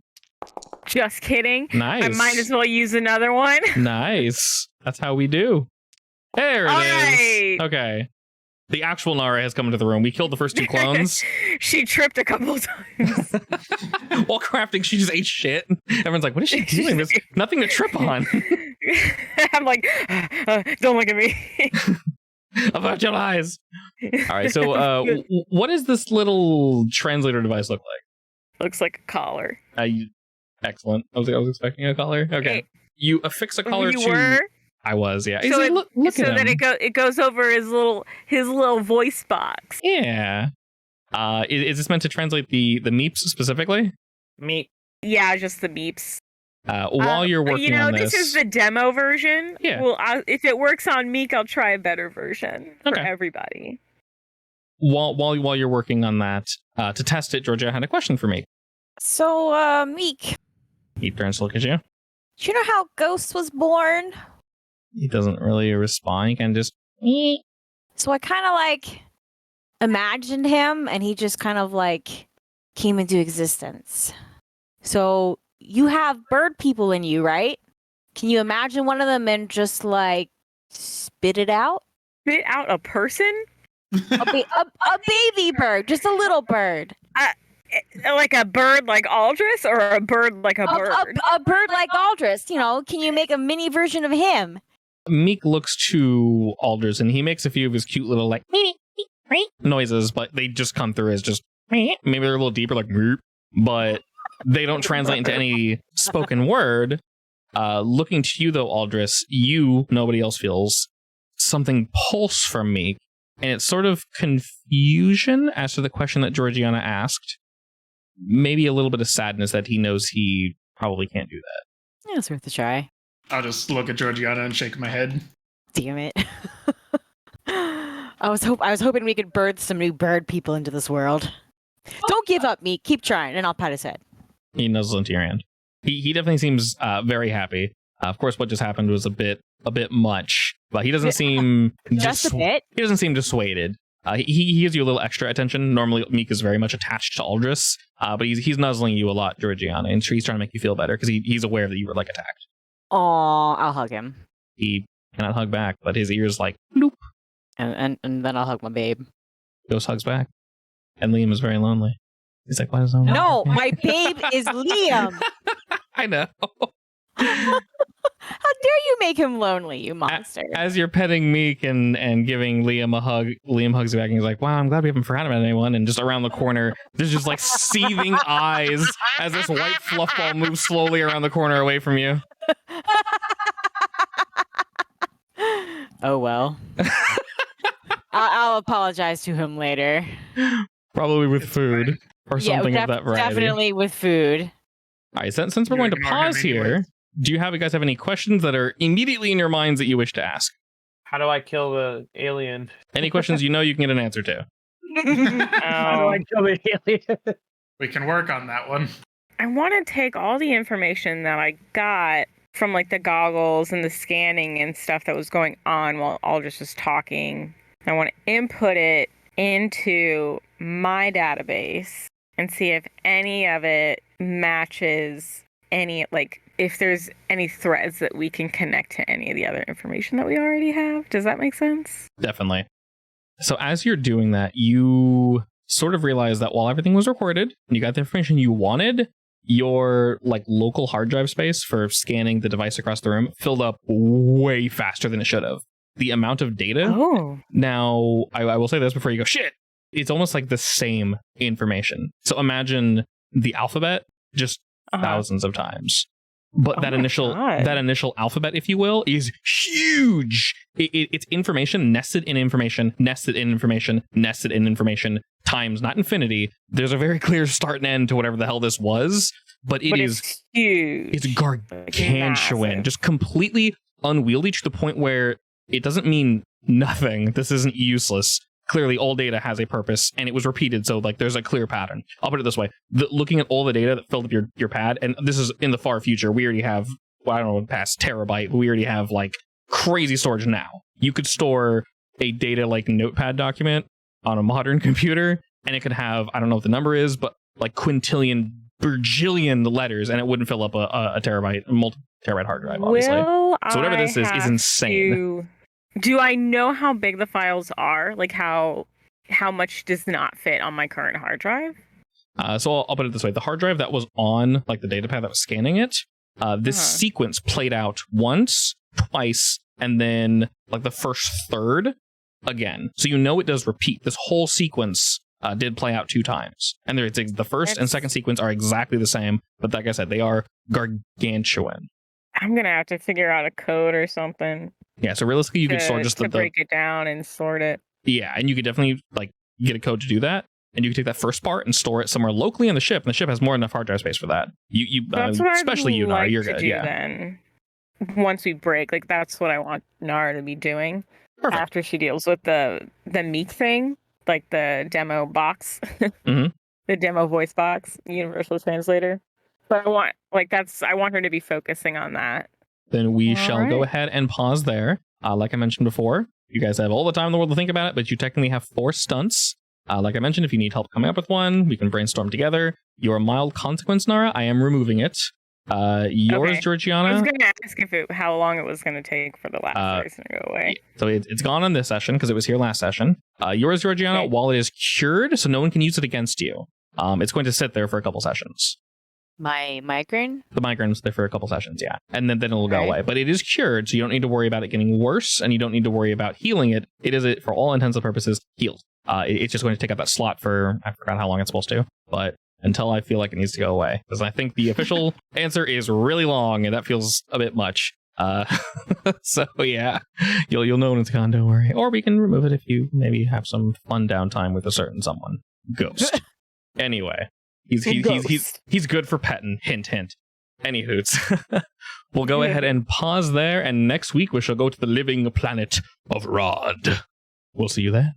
Just kidding. Nice. I might as well use another one. Nice. That's how we do. There it All is. right. Okay. The actual Nara has come into the room. We killed the first two clones. She tripped a couple of times. While crafting, she just ate shit. Everyone's like, what is she doing? There's nothing to trip on. I'm like, don't look at me. About your eyes. All right, so what does this little translator device look like? Looks like a collar. Excellent. I was expecting a collar. Okay. Hey, you affix a collar you to... were? I was, yeah. So, Look so at that him. it goes over his little voice box. Yeah. Is this meant to translate the meeps specifically? Meep. Yeah, just the beeps. While you're working on this is the demo version. Yeah. Well, if it works on Meek, I'll try a better version for everybody. While you're working on that, to test it, Georgia had a question for me. So, Meek, He turns to look at you. do you know how Ghost was born? He doesn't really respond. He can just... So I kind of like imagined him, and he just kind of like came into existence. So you have bird people in you, right? Can you imagine one of them and just like spit it out? Spit out a person? A baby bird, just a little bird. Like a bird like Aldris, or a bird like a bird? A bird like Aldris. You know, can you make a mini version of him? Meek looks to Alders, and he makes a few of his cute little like noises, but they just come through as just maybe they're a little deeper, like but they don't translate into any spoken word. Looking to you though, Aldris, nobody else feels something pulse from Meek, and it's sort of confusion as to the question that Georgiana asked. Maybe a little bit of sadness that he knows he probably can't do that. Yeah, it's worth a try. I'll just look at Georgiana and shake my head. Damn it. I was hoping we could birth some new bird people into this world. Don't give up, Meek. Keep trying, and I'll pat his head. He nuzzles into your hand. He definitely seems very happy. Of course, what just happened was a bit much, but he doesn't seem Just a bit. He doesn't seem dissuaded. He gives you a little extra attention. Normally, Meek is very much attached to Aldris, but he's nuzzling you a lot, Georgiana, and he's trying to make you feel better because he's aware that you were like attacked. Aw, I'll hug him. He cannot hug back, but his ears like bloop. And then I'll hug my babe. Ghost hugs back, and Liam is very lonely. He's like, "Why does No, my babe is Liam. I know. How dare you make him lonely, you monster? As you're petting Meek and giving Liam a hug, Liam hugs you back and he's like, wow, I'm glad we haven't forgotten about anyone. And just around the corner, there's just like seething eyes as this white fluff ball moves slowly around the corner away from you. Oh well. I'll apologize to him later. Probably with It's food fine. or something of that variety. Definitely with food. All right, since we're You going to ignore him pause here, anyways. do you guys have any questions that are immediately in your minds that you wish to ask? How do I kill the alien? Any questions you know you can get an answer to? How do I kill the alien? We can work on that one. I want to take all the information that I got from like the goggles and the scanning and stuff that was going on while Aldrich was talking. I want to input it into my database and see if any of it matches any, like, if there's any threads that we can connect to any of the other information that we already have. Does that make sense? Definitely. So as you're doing that, you sort of realize that while everything was recorded and you got the information you wanted, your like local hard drive space for scanning the device across the room filled up way faster than it should have. The amount of data. Oh. Now, I will say this before you go, shit, it's almost like the same information. So imagine the alphabet just thousands of times. But Oh that my God. initial alphabet, if you will, is huge. It's information nested in information, nested in information, nested in information, times not infinity. There's a very clear start and end to whatever the hell this was, but It's huge. it's Like, gargantuan, massive. just completely unwieldy to the point where it doesn't mean nothing. This isn't useless. Clearly, all data has a purpose, and it was repeated, so like there's a clear pattern. I'll put it this way: looking at all the data that filled up your pad, and this is in the far future. We already have, well, I don't know, past terabyte. We already have like crazy storage now. You could store a data like notepad document on a modern computer, and it could have, I don't know what the number is, but like quintillion, bajillion letters, and it wouldn't fill up a terabyte, a multi-terabyte hard drive, obviously. Will So whatever this I is have insane. Do I know how big the files are? Like how much does not fit on my current hard drive? So I'll put it this way: the hard drive that was on like the datapad that was scanning it, this sequence played out once, twice, and then like the first third again. So you know it does repeat. This whole sequence did play out 2 times, and the first and second sequence are exactly the same. But like I said, they are gargantuan. I'm gonna have to figure out a code or something. Yeah. So realistically, you could store just to the break it down and sort it. yeah, and you could definitely like get a code to do that. And you can take that first part and store it somewhere locally on the ship, and the ship has more than enough hard drive space for that. That's what especially I'd you, Nara, like you're to good. do Yeah, then. Once we break, like that's what I want Nara to be doing perfect. after she deals with the Meek thing, like the demo box, Mhm. the demo voice box, universal translator. But I want her to be focusing on that. Then we All shall go right. ahead and pause there. Like I mentioned before, you guys have all the time in the world to think about it, but you technically have 4 stunts. Like I mentioned, if you need help coming up with one, we can brainstorm together. Your mild consequence, Nara, I am removing it. Yours, Okay. Georgiana. I was gonna ask how long it was gonna take for the last person to go away. So it's gone on this session because it was here last session. Yours, Georgiana, Okay. while it is cured, so no one can use it against you. It's going to sit there for a couple sessions. My migraine? The migraine's there for a couple sessions, yeah. And then it'll go Okay. away. But it is cured, so you don't need to worry about it getting worse, and you don't need to worry about healing it. It is, for all intents and purposes, healed. It's just going to take up that slot for, I forgot how long it's supposed to, but until I feel like it needs to go away. Because I think the official answer is really long, and that feels a bit much. So yeah, you'll know when it's gone, don't worry. Or we can remove it if you maybe have some fun downtime with a certain someone. Ghost. Anyway. He's good for petting. Hint, hint. Any hoots. We'll go ahead and pause there, and next week we shall go to the living planet of Rod. We'll see you there.